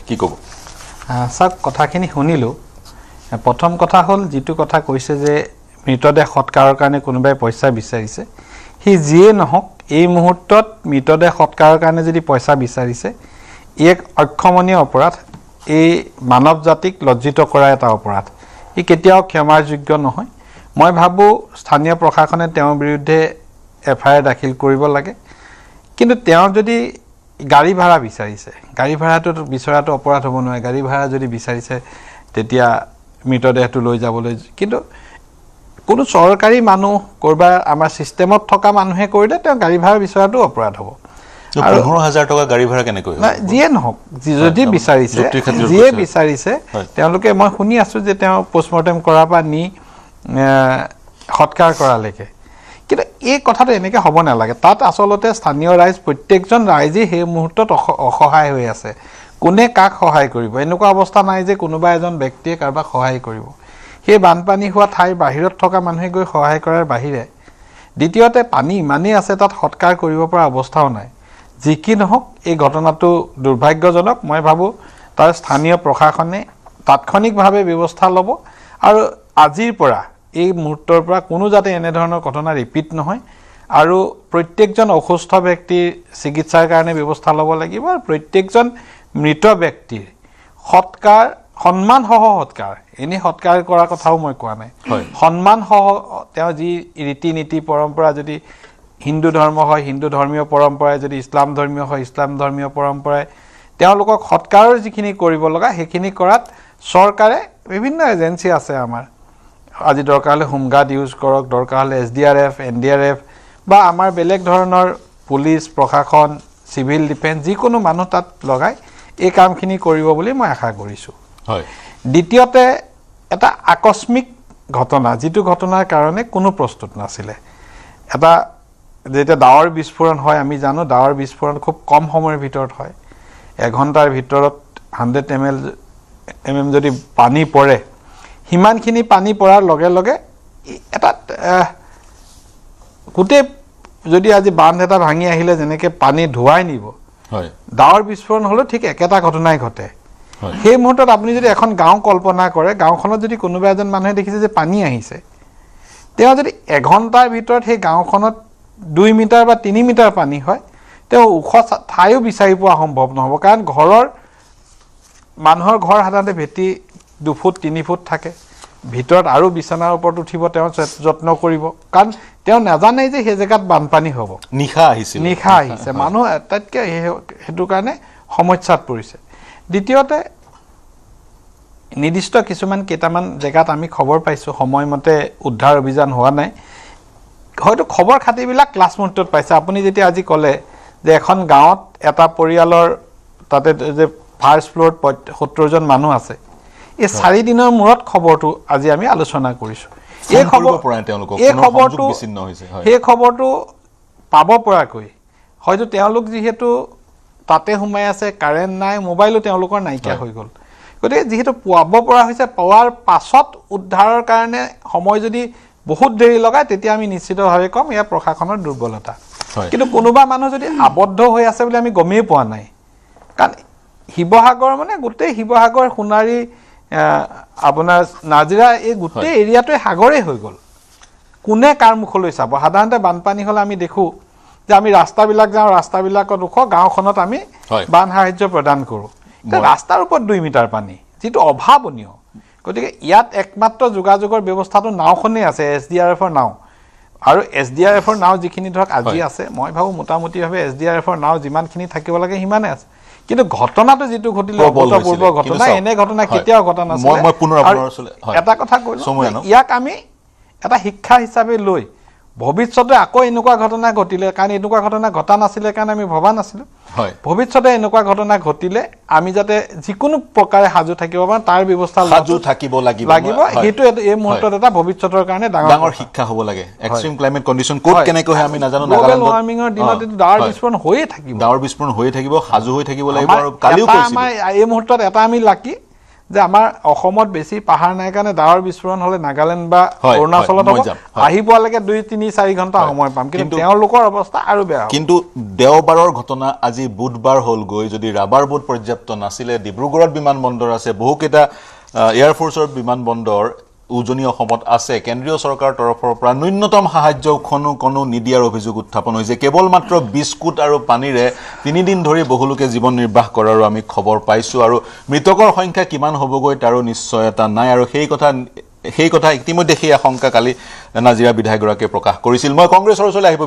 কি ক'ব স্যাৰ কথাখিনি শুনিলো প্ৰথম কথা হ'ল যেটো কথা কৈছে যে মৃতদেহ সৎকাৰৰ কাৰণে কোনোবাই পইচা বিচাৰিছে হি যিয়ে নহওক এই মুহূৰ্তত মৃতদেহ সৎকাৰৰ কাৰণে যদি পইচা বিচাৰিছে এক অক্ষমনীয় অপৰাধ এই মানৱ জাতিক লজ্জিত কৰা এটা অপৰাধ ই কেতিয়াও ক্ষমাৰ যোগ্য নহয় মই ভাবো স্থানীয় প্ৰশাসনে তেওঁৰ বিৰুদ্ধে এফআইআৰ দাখিল কৰিব লাগে কিন্তু তেওঁ যদি গাড়ী ভাড়া বিচাৰিছে গাড়ী ভাড়াটো বিচৰাটো অপৰাধ হ'ব নহয় গাড়ী ভাড়া যদি বিচাৰিছে তেতিয়া মৃতদেহটো লৈ যাবলৈ কিন্তু কোনো চৰকাৰী মানুহ কৰবা আমাৰ সিস্টেমত থকা মানুহে কৰিলে তেওঁ গাড়ী ভাড়া বিচৰাটো অপৰাধ হ'ব 15000 টকা গাড়ী ভাড়া কেনে কয় যিয়ে নহওক যদি বিচাৰিছে যিয়ে বিচাৰিছে তেওঁলোকে মই শুনি আছো যে তেওঁ পোষ্টমৰ্টেম কৰাৰ পৰা নি সৎকাৰ কৰালৈকে কিন্তু এই কথাটো এনেকৈ হ'ব নালাগে তাত আসলতে স্থানীয় ৰাইজ প্ৰত্যেকজন ৰাইজে সেই মুহূৰ্তত অসহায় হৈ আছে কোনে কাক সহায় কৰিব এনেকুৱা অৱস্থা নাই যে কোনোবা এজন ব্যক্তিয়ে কাৰোবাক সহায় কৰিব সেই বানপানী হোৱা ঠাইৰ বাহিৰত থকা মানুহে গৈ সহায় কৰাৰ বাহিৰে দ্বিতীয়তে পানী ইমানেই আছে তাত সৎকাৰ কৰিব পৰা অৱস্থাও নাই যি কি নহওক এই ঘটনাটো দুৰ্ভাগ্যজনক মই ভাবো তাৰ স্থানীয় প্ৰশাসনে তাৎক্ষণিকভাৱে ব্যৱস্থা ল'ব আৰু আজিৰ পৰা এই মুহূৰ্তৰ পৰা কোনো যাতে এনে ধৰণৰ ঘটনা ৰিপিট নহয় আৰু প্ৰত্যেকজন অসুস্থ ব্যক্তিৰ চিকিৎসাৰ কাৰণে ব্যৱস্থা ল'ব লাগিব আৰু প্ৰত্যেকজন মৃত ব্যক্তিৰ সৎকাৰ সন্মানসহ সৎকাৰ এনে সৎকাৰ কৰাৰ কথাও মই কোৱা নাই সন্মানসহ তেওঁ যি ৰীতি নীতি পৰম্পৰা যদি হিন্দু ধৰ্ম হয় হিন্দু ধৰ্মীয় পৰম্পৰাই যদি ইছলাম ধৰ্মীয় হয় ইছলাম ধৰ্মীয় পৰম্পৰাই তেওঁলোকক সৎকাৰৰ যিখিনি কৰিব লগা সেইখিনি কৰাত চৰকাৰে বিভিন্ন এজেন্সি আছে আমাৰ আজি দৰকাৰ হ'লে হোমগাৰ্ড ইউজ কৰক দৰকাৰ হ'লে SDRF NDRF বা আমাৰ বেলেগ ধৰণৰ পুলিচ প্ৰশাসন সিভিল ডিফেন্স যিকোনো মানুহ তাত লগাই এই কামখিনি কৰিব বুলি মই আশা কৰিছো হয় দ্বিতীয়তে এটা আকস্মিক ঘটনা যেটো ঘটনাৰ কাৰণে কোনো প্ৰস্তুত নাছিলে এটা যেতিয়া ডাৱৰ বিস্ফোৰণ হয় আমি জানো ডাৱৰ বিস্ফোৰণ খুব কম সময়ৰ ভিতৰত হয় 1 ঘণ্টাৰ ভিতৰত 100 mm যদি পানী পৰে হিমানখিনি পানী পৰাৰ লগে লগে এটা গুটে যদি আজি বান্ধ এটা ভাঙি আহিলে যেনেকৈ পানী ধুৱাই নিব হয় ডাৱৰ বিস্ফোৰণ হলো ঠিক একেটা ঘটনাই ঘটে সেই মুহূৰ্তত আপুনি যদি এখন গাঁও কল্পনা কৰে গাঁওখনত যদি কোনোবা এজন মানুহে দেখিছে যে পানী আহিছে তেওঁ যদি 1 ঘণ্টাৰ ভিতৰত সেই গাঁওখনত 2 মিটাৰ বা 3 মিটাৰ পানী হয় তেওঁ ওখ ঠাইও বিচাৰি পোৱা সম্ভৱ নহব কাৰণ মানুহৰ ঘৰ সাধাৰণতে ভেটি 2 ফুট 3 ফুট থাকে ভিতৰত আৰু বিছনাৰ ওপৰত উঠিব তেওঁ যত্ন কৰিব কাৰণ তেওঁ নাজানে যে সেই জায়গাত বানপানী হ'ব নিখা আহিছে মানুহ এটাতকে হেতু কাৰণে সমস্যাত পৰিছে দ্বিতীয়তে নিৰ্দিষ্ট কিছুমান কেইটামান জায়গাত আমি খবৰ পাইছো সময়মতে উদ্ধাৰ অভিযান হোৱা নাই হয়তো খবৰ খাতিবিলাক ক্লাছ মুহূৰ্তত পাইছে আপুনি যেতিয়া আজি ক'লে যে এখন গাঁৱত এটা পৰিয়ালৰ তাতে যে ফাৰ্ষ্ট ফ্লোৰত 70 জন মানুহ আছে এই 4 দিনৰ মূৰত খবৰটো আজি আমি আলোচনা কৰিছো এই খবৰটো বিচ্ছিন্ন হৈছে এই খবৰটো পাব পৰাকৈ হয়তো তেওঁলোক যেহেতু তাতে সোমাই আছে কাৰেন্ট নাই মোবাইলও তেওঁলোকৰ নাইকিয়া হৈ গ'ল গতিকে যেহেতু পাব পৰা হৈছে পাৱাৰ পাছত উদ্ধাৰৰ কাৰণে সময় যদি বহুত দেৰি লগায় তেতিয়া আমি নিশ্চিতভাৱে কম ইয়া প্ৰশাসনৰ দুৰ্বলতা কিন্তু কোনোবা মানুহ যদি আবদ্ধ হৈ আছে বুলি আমি গমেই পোৱা নাই কাৰণ শিৱসাগৰ মানে গোটেই শিৱসাগৰ সোণাৰী আপোনাৰ নাজিৰা এই গোটেই এৰিয়াটোৱে সাগৰে হৈ গ'ল কোনে কাৰ মুখলৈ চাব সাধাৰণতে বানপানী হ'লে আমি দেখো যে আমি ৰাস্তাবিলাক যাওঁ ৰাস্তাবিলাকত ওখ গাঁওখনত আমি বান সাহায্য প্ৰদান কৰোঁ ৰাস্তাৰ ওপৰত 2 মিটাৰ পানী যেটো অভাৱনীয় গতিকে ইয়াত একমাত্ৰ যোগাযোগৰ ব্যৱস্থাটো নাওখনেই আছে SDRFৰ নাও আৰু SDRFৰ নাও যিখিনি ধৰক আজি আছে মই ভাবো মোটামুটিভাৱে SDRFৰ নাও যিমানখিনি থাকিব লাগে সিমানে আছে কিন্তু ঘটনাটো যেটো ঘটিলে অভূতপূৰ্ব ঘটনা এনে ঘটনা কেতিয়াও ঘটা নাছিল মই পুনৰ আপোনাৰ ওচৰলৈ এটা কথা কৈছো ইয়াক আমি এটা শিক্ষা হিচাপে লৈ ভৱিষ্যতে আকৌ এনেকুৱা ঘটনা ঘটিলে কাৰণ এনেকুৱা ঘটনা ঘটা নাছিলে কাৰণ আমি ভবা নাছিলো ভৱিষ্যতে এনেকুৱা ঘটনা ঘটিলে আমি যাতে যিকোনো প্ৰকাৰে হাজু থাকিব পাৰো তাৰ ব্যৱস্থা হাজু থাকিব লাগিব হেতু এই মুহূৰ্তত এটা ভৱিষ্যতৰ কাৰণে ডাঙৰ শিক্ষা হ'ব লাগে এক্সট্ৰিম ক্লাইমেট কন্ডিশন কোড কেনেকৈ হয় আমি নাজানো গ্লোবাল ওয়াৰ্মিংৰ দিনত ডাৱৰ বিস্ফোৰণ হৈয়ে থাকিব হাজু হৈ থাকিব লাগিব আৰু কালিও কৈছিল আমাৰ এই মুহূৰ্তত এটা আমি লাকি যে আমাৰ অসমত বেছি পাহাৰ নাই কাৰণে ডাৱৰ বিস্ফোৰণ হ'লে নাগালেণ্ড বা অৰুণাচলত হ'ব আহি পোৱালৈকে 2-3-4 ঘণ্টা সময় পাম কিন্তু তেওঁলোকৰ অৱস্থা আৰু বেয়া হ'ব কিন্তু দেওবাৰৰ ঘটনা আজি বুধবাৰ হ'লগৈ যদি ৰাবাৰ বুট পৰ্যাপ্ত নাছিলে ডিব্ৰুগড়ত বিমানবন্দৰ আছে বহুকেইটা এয়াৰফোৰ্চৰ বিমানবন্দৰ উজনি অসমত আছে কেন্দ্ৰীয় চৰকাৰৰ তৰফৰ পৰা ন্যূনতম সাহায্য কোনো নিদিয়াৰ অভিযোগ উত্থাপন হৈছে কেৱল মাত্ৰ বিস্কুট আৰু পানীৰে 3 দিন ধৰি বহুলোকে জীৱন নিৰ্বাহ কৰাৰো আমি খবৰ পাইছো আৰু মৃতকৰ সংখ্যা কিমান হ'বগৈ তাৰো নিশ্চয়তা নাই আৰু সেই কথা ইতিমধ্যে সেই আশংকা কালি নাজিৰা বিধায়কগৰাকীয়ে প্ৰকাশ কৰিছিল মই কংগ্ৰেছৰ ওচৰলৈ আহিব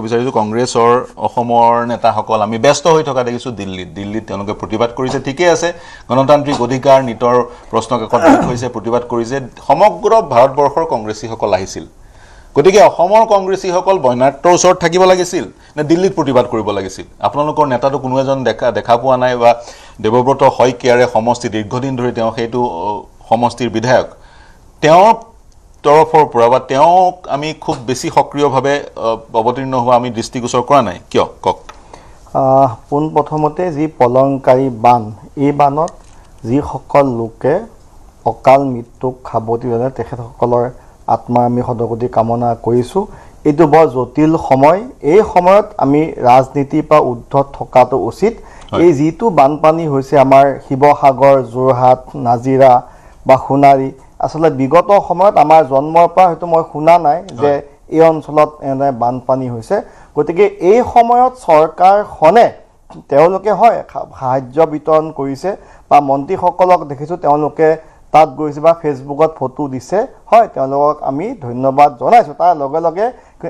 বিচাৰিছো কংগ্ৰেছৰ অসমৰ নেতাসকল আমি ব্যস্ত হৈ থকা দেখিছো দিল্লীত তেওঁলোকে প্ৰতিবাদ কৰিছে ঠিকই আছে গণতান্ত্ৰিক অধিকাৰ নিতৰ প্ৰশ্নকাকত হৈছে প্ৰতিবাদ কৰিছে সমগ্ৰ ভাৰতবৰ্ষৰ কংগ্ৰেছীসকল আহিছিল গতিকে অসমৰ কংগ্ৰেছীসকল বৰ্ণাঢ্যৰ ওচৰত থাকিব লাগিছিল নে দিল্লীত প্ৰতিবাদ কৰিব লাগিছিল আপোনালোকৰ নেতাটো কোনো এজন দেখা পোৱা নাই বা দেৱব্ৰত শইকীয়াৰে সমষ্টি দীৰ্ঘদিন ধৰি তেওঁ সেইটো সমষ্টিৰ বিধায়ক তেওঁ তৰফৰ পৰা বা তেওঁক আমি খুব বেছি সক্ৰিয়ভাৱে অৱতীৰ্ণ হোৱা আমি দৃষ্টিগোচৰ কৰা নাই কিয় কক পোন প্ৰথমতে যি পলংকাৰী বান এই বানত যিসকল লোকে অকাল মৃত্যুক সাৱটি ল'লে তেখেতসকলৰ আত্মা আমি সদগতি কামনা কৰিছোঁ এইটো বৰ জটিল সময় এই সময়ত আমি ৰাজনীতিৰ পৰা উদ্ধত থকাটো উচিত এই যিটো বানপানী হৈছে আমাৰ শিৱসাগৰ যোৰহাট নাজিৰা বা সোণাৰী আসলে বিগত সময়ত আমাৰ জন্মৰ পৰা হয়তো মই শুনা নাই যে এই অঞ্চলত এনে বানপানী হৈছে গতিকে এই সময়ত চৰকাৰখনে তেওঁলোকে হয় সাহায্য বিতৰণ কৰিছে বা মন্ত্ৰীসকলক দেখিছোঁ তেওঁলোকে তাত গৈছে বা ফেচবুকত ফটো দিছে হয় তেওঁলোকক আমি ধন্যবাদ জনাইছোঁ তাৰ লগে লগে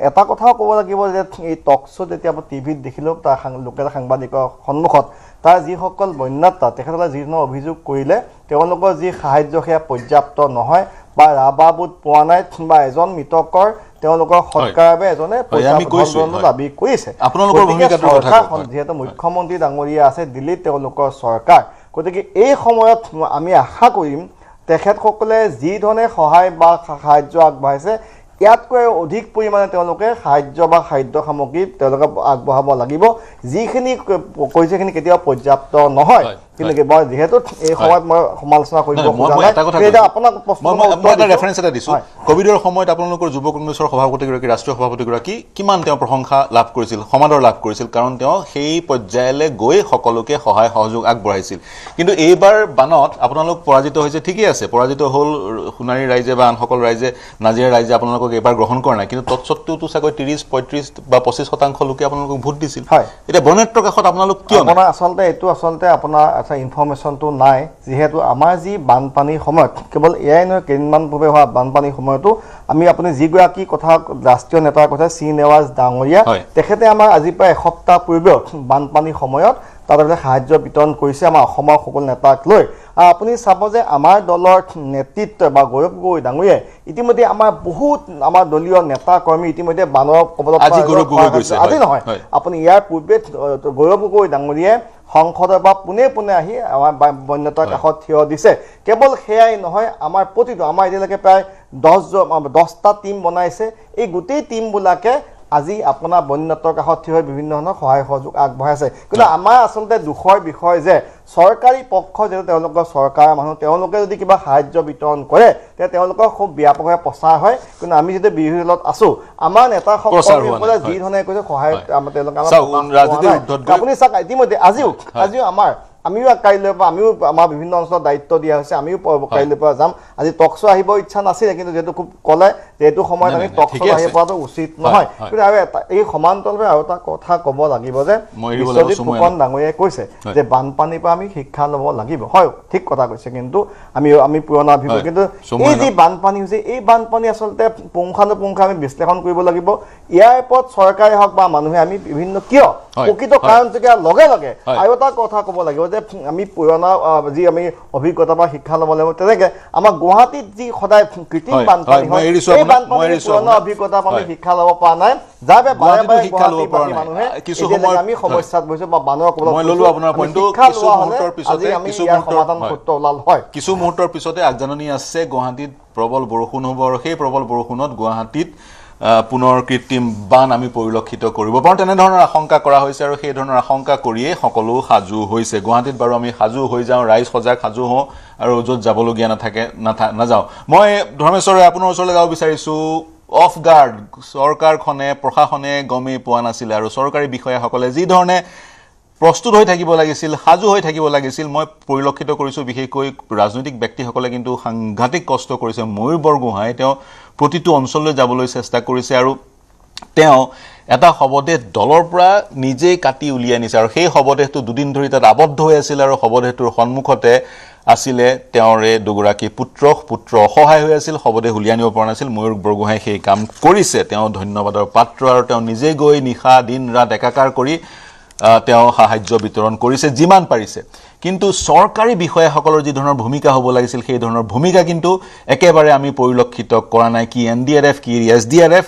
এটা কথাও ক'ব লাগিব যে এই টক শ্ব' যেতিয়া টিভিত দেখিলোঁ তাৰ লোকেল সাংবাদিকৰ সন্মুখত তাৰ যিসকল বন্যাত্ৰা তেখেতসকলে যিধৰণৰ অভিযোগ কৰিলে তেওঁলোকৰ যি সাহায্য সেয়া পৰ্যাপ্ত নহয় বা ৰাবাৰ বুট পোৱা নাই বা এজন মৃতকৰ তেওঁলোকৰ সৎকাৰৰ বাবে এজনে দাবী কৰিছে যিহেতু মুখ্যমন্ত্ৰী ডাঙৰীয়া আছে দিল্লীত তেওঁলোকৰ চৰকাৰ গতিকে এই সময়ত আমি আশা কৰিম তেখেতসকলে যি ধৰণে সহায় বা সাহায্য আগবঢ়াইছে ইয়াতকৈ অধিক পৰিমাণে তেওঁলোকে সাহায্য বা খাদ্য সামগ্ৰী তেওঁলোকে আগবঢ়াব লাগিব যিখিনি কৈছে সেইখিনি কেতিয়াও পৰ্যাপ্ত নহয় কিন্তু যেহেতু এই সময়ত মই সমালোচনা কৰিব কোভিডৰ সময়ত আপোনালোকৰ যুৱ কংগ্ৰেছৰ সভাপতিগৰাকী ৰাষ্ট্ৰীয় সভাপতিগৰাকী কিমান তেওঁ প্ৰশংসা লাভ কৰিছিল সমাদৰ লাভ কৰিছিল কাৰণ তেওঁ সেই পৰ্যায়লৈ গৈ সকলোকে সহায় সহযোগ আগবঢ়াইছিল কিন্তু এইবাৰ বানত আপোনালোক পৰাজিত হৈছে ঠিকই আছে পৰাজিত হ'ল সোণাৰী ৰাইজে বা আনসকল ৰাইজে নাজিৰা ৰাইজে আপোনালোকক এইবাৰ গ্ৰহণ কৰা নাই কিন্তু তৎসত্ত্বেও চাগৈ 30-35 বা 25% লোকে আপোনালোকক ভোট দিছিল এতিয়া বৰ্ণাঢ্যৰ কাষত আপোনালোক কিয় আপোনাৰ আচলতে আপোনাৰ ইনফৰমেশ্যনটো নাই যেহেতু আমাৰ যি বানপানীৰ সময়ত কেৱল এয়াই নহয় কেইদিনমানভাৱে হোৱা বানপানীৰ সময়তো আমি আপুনি যিগৰাকী কথা ৰাষ্ট্ৰীয় নেতাৰ কথা চি নেৱাজ ডাঙৰীয়া তেখেতে আমাৰ আজি প্ৰায় এসপ্তাহ পূৰ্বে বানপানীৰ সময়ত তাতে সাহায্য বিতৰণ কৰিছে আমাৰ অসমৰ সকলো নেতাক লৈ আপুনি চাব যে আমাৰ দলৰ নেতৃত্ব বা গৌৰৱ গগৈ ডাঙৰীয়াই ইতিমধ্যে আমাৰ বহুত আমাৰ দলীয় নেতা কৰ্মী ইতিমধ্যে বানৰ কবলত আজি নহয় আপুনি ইয়াৰ পূৰ্বে গৌৰৱ গগৈ ডাঙৰীয়াই সংসদৰ পৰা পোনে আহি আমাৰ বন্যতাৰ কাষত থিয় দিছে কেৱল সেয়াই নহয় আমাৰ প্ৰতিটো আমাৰ এতিয়ালৈকে প্ৰায় 10টা টিম বনাইছে এই গোটেই টিমবিলাকে আজি আপোনাৰ বন্যতাৰ কাষত থিয় হৈ বিভিন্ন ধৰণৰ সহায় সহযোগ আগবঢ়াইছে কিন্তু আমাৰ আচলতে দুখৰ বিষয় যে চৰকাৰী পক্ষ যেটা তেওঁলোকৰ চৰকাৰৰ মানুহ তেওঁলোকে যদি কিবা সাহায্য বিতৰণ কৰে তেতিয়া তেওঁলোকৰ খুব ব্যাপকভাৱে প্ৰচাৰ হয় কিন্তু আমি যেতিয়া বিৰোধী দলত আছো আমাৰ নেতাসকলে যি ধৰণে কৈছে সহায় তেওঁলোকে আপুনি চাওক ইতিমধ্যে আজিও আমিও কাইলৈ পৰা আমিও আমাৰ বিভিন্ন অঞ্চলত দায়িত্ব দিয়া হৈছে আমিও কাইলৈ পৰা যাম আজি টক শ্ব' আহিব ইচ্ছা নাছিলে কিন্তু যেহেতু খুব ক'লে যে এইটো সময়ত আমি টক শ্ব' আহি পৰাটো উচিত নহয় কিন্তু আৰু এই সমান্তৰালভাৱে আৰু এটা কথা ক'ব লাগিব যে বিশ্বজিৎ ফুকন ডাঙৰীয়াই কৈছে যে বানপানীৰ পৰা আমি শিক্ষা ল'ব লাগিব হয় ঠিক কথা কৈছে কিন্তু আমি পুৰণা অভিজ্ঞতা কিন্তু এই যি বানপানী হৈছে এই বানপানী আচলতে পুংখানুপুংখ আমি বিশ্লেষণ কৰিব লাগিব ইয়াৰ ওপৰত চৰকাৰে হওক বা মানুহে আমি বিভিন্ন কিয় প্ৰকৃত কাৰণ লগে লগে আৰু এটা কথা ক'ব লাগিব যে আমি পুৰণা যি আমি অভিজ্ঞতা বা শিক্ষা ল'ব লাগিব তেনেকৈ আমাৰ গুৱাহাটীত যি সদায় কৃত্ৰিম বানপানী হয় এই বানপানীৰ পুৰণা অভিজ্ঞতা আমি শিক্ষা ল'ব পৰা নাই যাৰ বাবে বাৰে বাৰে গুৱাহাটীবাসী মানুহে আমি সমস্যাত বহিছোঁ বা বানৰ কিছু মুহূৰ্তৰ পিছতে আগজাননী আছে গুৱাহাটীত প্ৰবল বৰষুণ হ'ব আৰু সেই প্ৰবল বৰষুণত গুৱাহাটীত পুনৰ কৃত্ৰিম বান আমি পৰিলক্ষিত কৰিব পাৰোঁ তেনেধৰণৰ আশংকা কৰা হৈছে আৰু সেই ধৰণৰ আশংকা কৰিয়েই সকলো সাজু হৈছে গুৱাহাটীত বাৰু আমি সাজু হৈ যাওঁ ৰাইজ সজাগ সাজু হওঁ আৰু য'ত যাবলগীয়া নাযাওঁ মই ধৰ্মেশ্বৰ আপোনাৰ ওচৰলৈ যাব বিচাৰিছোঁ অফ গাৰ্ড চৰকাৰখনে প্ৰশাসনে গমেই পোৱা নাছিলে আৰু চৰকাৰী বিষয়াসকলে যি ধৰণে প্ৰস্তুত হৈ থাকিব লাগিছিল সাজু হৈ থাকিব লাগিছিল মই পৰিলক্ষিত কৰিছোঁ বিশেষকৈ ৰাজনৈতিক ব্যক্তিসকলে কিন্তু সাংঘাতিক কষ্ট কৰিছে ময়ূৰ বৰগোহাঁই তেওঁ প্ৰতিটো অঞ্চললৈ যাবলৈ চেষ্টা কৰিছে আৰু তেওঁ এটা শৱদেহ দলৰ পৰা নিজেই কাটি উলিয়াই নিছে আৰু সেই শৱদেহটো দুদিন ধৰি তাত আবদ্ধ হৈ আছিল আৰু শৱদেহটোৰ সন্মুখতে আছিলে তেওঁৰে দুগৰাকী পুত্ৰ অসহায় হৈ আছিল শৱদেহ উলিয়াই নিব পৰা নাছিল ময়ূৰ বৰগোহাঁই সেই কাম কৰিছে তেওঁ ধন্যবাদৰ পাত্ৰ আৰু তেওঁ নিজে গৈ নিশা দিন ৰাত একাকাৰ কৰি তেওঁ সাহায্য বিতৰণ কৰিছে যিমান পাৰিছে কিন্তু চৰকাৰী বিষয়াসকলৰ যি ধৰণৰ ভূমিকা হ'ব লাগিছিল সেই ধৰণৰ ভূমিকা কিন্তু একেবাৰে আমি পৰিলক্ষিত কৰা নাই কি NDRF কি SDRF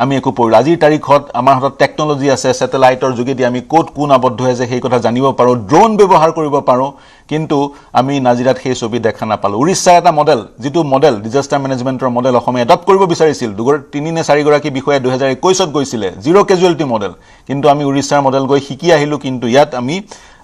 আমি একো আজিৰ তাৰিখত আমাৰ হাতত টেকনলজি আছে স্যাটেলাইটৰ যোগেদি আমি ক'ত কোন আবদ্ধ হৈ আছে সেই কথা জানিব পাৰোঁ ড্ৰোন ব্যৱহাৰ কৰিব পাৰোঁ কিন্তু আমি নাজিৰাত সেই ছবি দেখা নাপালোঁ উৰিষ্যাৰ এটা মডেল যিটো মডেল ডিজাষ্টাৰ মেনেজমেণ্টৰ মডেল অসমে এডপ্ট কৰিব বিচাৰিছিল 3 নে 4 গৰাকী বিষয়া 2021ত গৈছিলে জিৰ' কেজুৱেলিটি মডেল কিন্তু আমি উৰিষ্যাৰ মডেল গৈ শিকি আহিলোঁ কিন্তু ইয়াত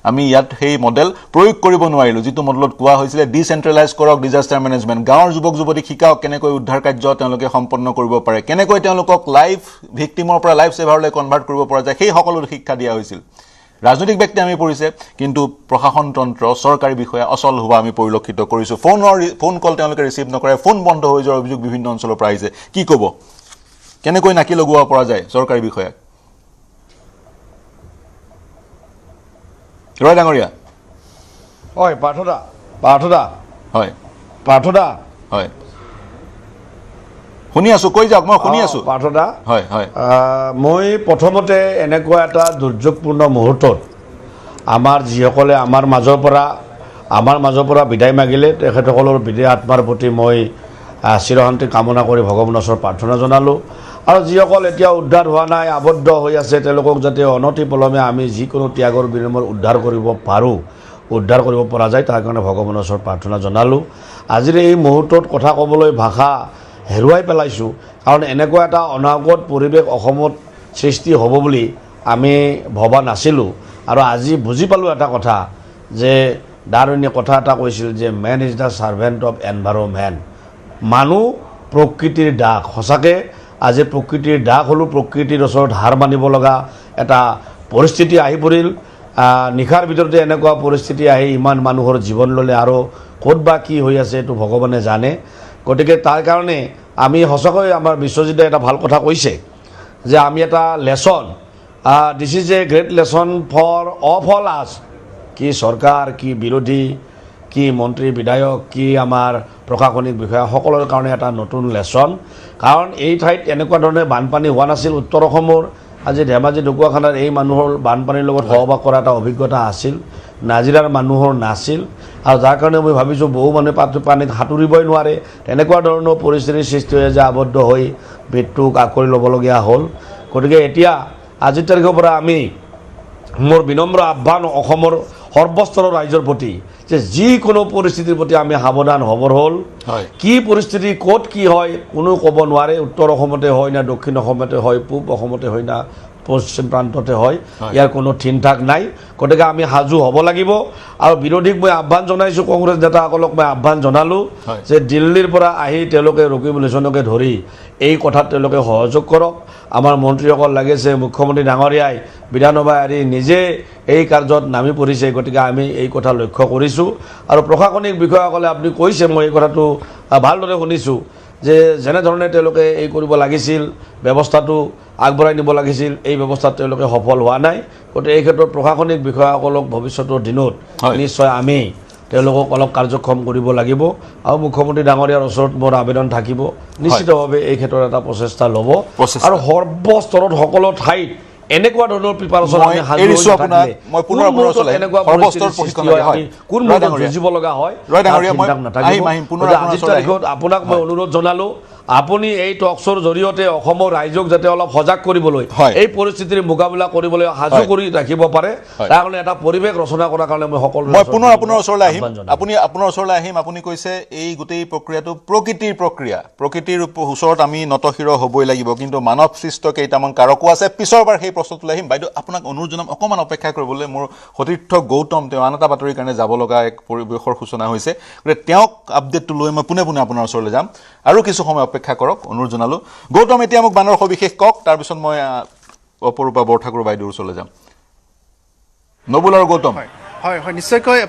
আমি ইয়াত সেই মডেল প্ৰয়োগ কৰিব নোৱাৰিলোঁ যিটো মডেলত কোৱা হৈছিলে ডিচেন্ট্ৰেলাইজ কৰক ডিজাষ্টাৰ মেনেজমেণ্ট গাঁৱৰ যুৱক যুৱতীক শিকাওক কেনেকৈ উদ্ধাৰ কাৰ্য তেওঁলোকে সম্পন্ন কৰিব পাৰে কেনেকৈ তেওঁলোকক লাইফ ভিক্টিমৰ পৰা লাইফ ছেভাৰলৈ কনভাৰ্ট কৰিব পৰা যায় সেই সকলো শিক্ষা দিয়া হৈছিল ৰাজনৈতিক ব্যক্তি আমি পৰিছে কিন্তু প্ৰশাসন তন্ত্ৰ চৰকাৰী বিষয়া অচল হোৱা আমি পৰিলক্ষিত কৰিছোঁ ফোন কল তেওঁলোকে ৰিচিভ নকৰে ফোন বন্ধ হৈ যোৱাৰ অভিযোগ বিভিন্ন অঞ্চলৰ পৰা আহিছে কি ক'ব কেনেকৈ নাকি লগোৱা পৰা যায় চৰকাৰী বিষয়াক ৰয় ডাঙৰীয়া হয় পাৰ্থদা হয় শুনি আছোঁ কৈ যাওক মই শুনি আছোঁ পাৰ্থদা হয় হয় মই প্ৰথমতে এনেকুৱা এটা দুৰ্যোগপূৰ্ণ মুহূৰ্তত আমাৰ যিসকলে আমাৰ মাজৰ পৰা বিদায় মাগিলে তেখেতসকলৰ বিদায় আত্মাৰ প্ৰতি মই চিৰশান্তি কামনা কৰি ভগৱানৰ ওচৰত প্ৰাৰ্থনা জনালোঁ আৰু যিসকল এতিয়া উদ্ধাৰ হোৱা নাই আবদ্ধ হৈ আছে তেওঁলোকক যাতে অনতিপলমে আমি যিকোনো ত্যাগৰ বিনিময়ত উদ্ধাৰ কৰিব পৰা যায় তাৰ কাৰণে ভগৱানৰ ওচৰত প্ৰাৰ্থনা জনালোঁ আজিৰ এই মুহূৰ্তত কথা ক'বলৈ ভাষা হেৰুৱাই পেলাইছোঁ কাৰণ এনেকুৱা এটা অনাগত পৰিৱেশ অসমত সৃষ্টি হ'ব বুলি আমি ভবা নাছিলোঁ আৰু আজি বুজি পালোঁ এটা কথা যে ডাৰউইনে কথা এটা কৈছিল যে man is the servant of environment মানুহ প্ৰকৃতিৰ দাস সঁচাকৈ আজি প্ৰকৃতিৰ দাস হ'লেও প্ৰকৃতিৰ ওচৰত হাৰ মানিব লগা এটা পৰিস্থিতি আহি পৰিল নিশাৰ ভিতৰতে এনেকুৱা পৰিস্থিতি আহি ইমান মানুহৰ জীৱন ল'লে আৰু ক'ত বা কি হৈ আছে এইটো ভগৱানে জানে গতিকে তাৰ কাৰণে আমি সঁচাকৈ আমাৰ বিশ্বজিতে এটা ভাল কথা কৈছে যে আমি এটা lesson this is a great lesson for all us কি চৰকাৰ কি বিৰোধী কি মন্ত্ৰী বিধায়ক কি আমাৰ প্ৰশাসনিক বিষয়া সকলৰ কাৰণে এটা নতুন লেছন কাৰণ এই ঠাইত এনেকুৱা ধৰণে বানপানী হোৱা নাছিল উত্তৰ অসমৰ আজি ধেমাজি ঢকুৱাখানাৰ এই মানুহৰ বানপানীৰ লগত সহবাস কৰা এটা অভিজ্ঞতা আছিল নাজিৰাৰ মানুহৰ নাছিল আৰু যাৰ কাৰণে মই ভাবিছোঁ বহু মানুহে পানীত সাঁতুৰিবই নোৱাৰে তেনেকুৱা ধৰণৰ পৰিস্থিতিৰ সৃষ্টি হৈ যে আবদ্ধ হৈ মৃত্যুক আঁকোৱালি ল'বলগীয়া হ'ল গতিকে এতিয়া আজিৰ তাৰিখৰ পৰা আমি মোৰ বিনম্ৰ আহ্বান অসমৰ সৰ্বস্তৰৰ ৰাইজৰ প্ৰতি যে যিকোনো পৰিস্থিতিৰ প্ৰতি আমি সাৱধান হ'বৰ হ'ল কি পৰিস্থিতি ক'ত কি হয় কোনো ক'ব নোৱাৰে উত্তৰ অসমতে হয় না দক্ষিণ অসমতে হয় পূব অসমতে হয় না পশ্চিম প্ৰান্ততে হয় ইয়াৰ কোনো থিন থাক নাই গতিকে আমি সাজু হ'ব লাগিব আৰু বিৰোধীক মই আহ্বান জনাইছোঁ কংগ্ৰেছ নেতাসকলক মই আহ্বান জনালোঁ যে দিল্লীৰ পৰা আহি তেওঁলোকে ৰকিব লোচনকে ধৰি এই কথাত তেওঁলোকে সহযোগ কৰক আমাৰ মন্ত্ৰীসকল লাগিছে মুখ্যমন্ত্ৰী ডাঙৰীয়াই বিধানসভাই আদি নিজে এই কাৰ্যত নামি পৰিছে গতিকে আমি এই কথা লক্ষ্য কৰিছোঁ আৰু প্ৰশাসনিক বিষয়াসকলে আপুনি কৈছে মই এই কথাটো ভালদৰে শুনিছোঁ যে যেনেধৰণে তেওঁলোকে এই কৰিব লাগিছিল ব্যৱস্থাটো আগবঢ়াই নিব লাগিছিল এই ব্যৱস্থাত তেওঁলোকে সফল হোৱা নাই গতিকে এই ক্ষেত্ৰত প্ৰশাসনিক বিষয়াসকলক ভৱিষ্যতৰ দিনত নিশ্চয় আমি তেওঁলোকক অলপ কাৰ্যক্ষম কৰিব লাগিব আৰু মুখ্যমন্ত্ৰী ডাঙৰীয়াৰ ওচৰত মোৰ আবেদন থাকিব নিশ্চিতভাৱে এই ক্ষেত্ৰত এটা প্ৰচেষ্টা ল'ব আৰু সৰ্বস্তৰত সকলো ঠাইত এনেকুৱা ধৰণৰ প্ৰিপাৰেশ্যন আমি এৰিছোঁ আপোনাক মই পুনৰ আপোনাৰ ওচৰলৈ সৰ্বস্তৰ প্ৰশিক্ষণ লাগে কোন মুহূৰ্তত যুঁজিব লগা হয় নাথাকিব আজিৰ তাৰিখত আপোনাক মই অনুৰোধ জনালোঁ আপুনি এই টকছৰ জৰিয়তে অসমৰ ৰাইজক যাতে অলপ সজাগ কৰিবলৈ এই পৰিস্থিতিৰ মোকাবিলা কৰিবলৈ সাজু কৰি ৰাখিব পাৰে তাৰ কাৰণে এটা পৰিৱেশ ৰচনা কৰাৰ কাৰণে মই সকলো মই পুনৰ আপোনাৰ ওচৰলৈ আহিম আপোনাৰ ওচৰলৈ আহিম আপুনি কৈছে এই গোটেই প্ৰক্ৰিয়াটো প্ৰকৃতিৰ ওচৰত আমি নতশিৰ হ'বই লাগিব কিন্তু মানৱ সৃষ্ট কেইটামান কাৰকো আছে পিছৰবাৰ সেই প্ৰশ্নটোলৈ আহিম বাইদেউ আপোনাক অনুৰোধ জনাম অকণমান অপেক্ষা কৰিবলৈ মোৰ সতীৰ্থ গৌতম তেওঁ আন এটা বাতৰিৰ কাৰণে যাব লগা এক পৰিৱেশৰ সূচনা হৈছে গতিকে তেওঁক আপডেটটো লৈ মই পোনে আপোনাৰ ওচৰলৈ যাম আৰু কিছু সময় অপেক্ষা কৰক অনুৰোধ জনালোঁ গৌতম এতিয়া মোক বানৰ সবিশেষ কওক তাৰপিছত মই অপৰূপা বৰঠাকুৰ বাইদেউৰ ওচৰলৈ যাম নবুল আৰু গৌতম হয় নিশ্চয়কৈ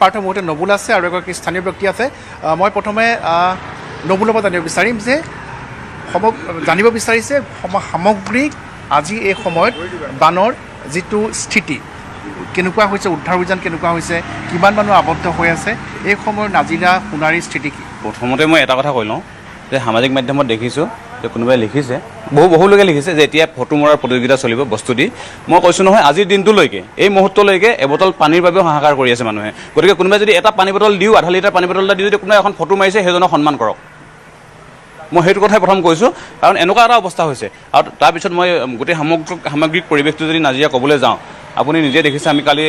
পাৰ্থ মোৰ সৈতে নবুল আছে আৰু এগৰাকী স্থানীয় ব্যক্তি আছে মই প্ৰথমে নবুলৰ পৰা জানিব বিচাৰিম যে জানিব বিচাৰিছে সামগ্ৰিক আজি এই সময়ত বানৰ যিটো স্থিতি কেনেকুৱা হৈছে উদ্ধাৰ অভিযান কেনেকুৱা হৈছে কিমান মানুহ আবদ্ধ হৈ আছে এই সময়ৰ নাজিৰা সোণাৰীৰ স্থিতি কি প্ৰথমতে মই এটা কথা কৈ লওঁ যে সামাজিক মাধ্যমত দেখিছোঁ যে কোনোবাই লিখিছে বহু লোকে লিখিছে যে এতিয়া ফটো মৰাৰ প্ৰতিযোগিতা চলিব বস্তু দি মই কৈছোঁ নহয় আজিৰ দিনটোলৈকে এই মুহূৰ্তলৈকে এবটল পানীৰ বাবেও হাহাকাৰ কৰি আছে মানুহে গতিকে কোনোবাই যদি এটা পানী বটল দিওঁ আধা লিটাৰ পানী বটল এটা দি যদি কোনোবাই এখন ফটো মাৰিছে সেইজনক সন্মান কৰক মই সেইটো কথাই প্ৰথম কৈছোঁ কাৰণ এনেকুৱা এটা অৱস্থা হৈছে আৰু তাৰপিছত মই গোটেই সামগ্ৰিক পৰিৱেশটো যদি নাজিৰা ক'বলৈ যাওঁ আপুনি নিজে দেখিছে আমি কালি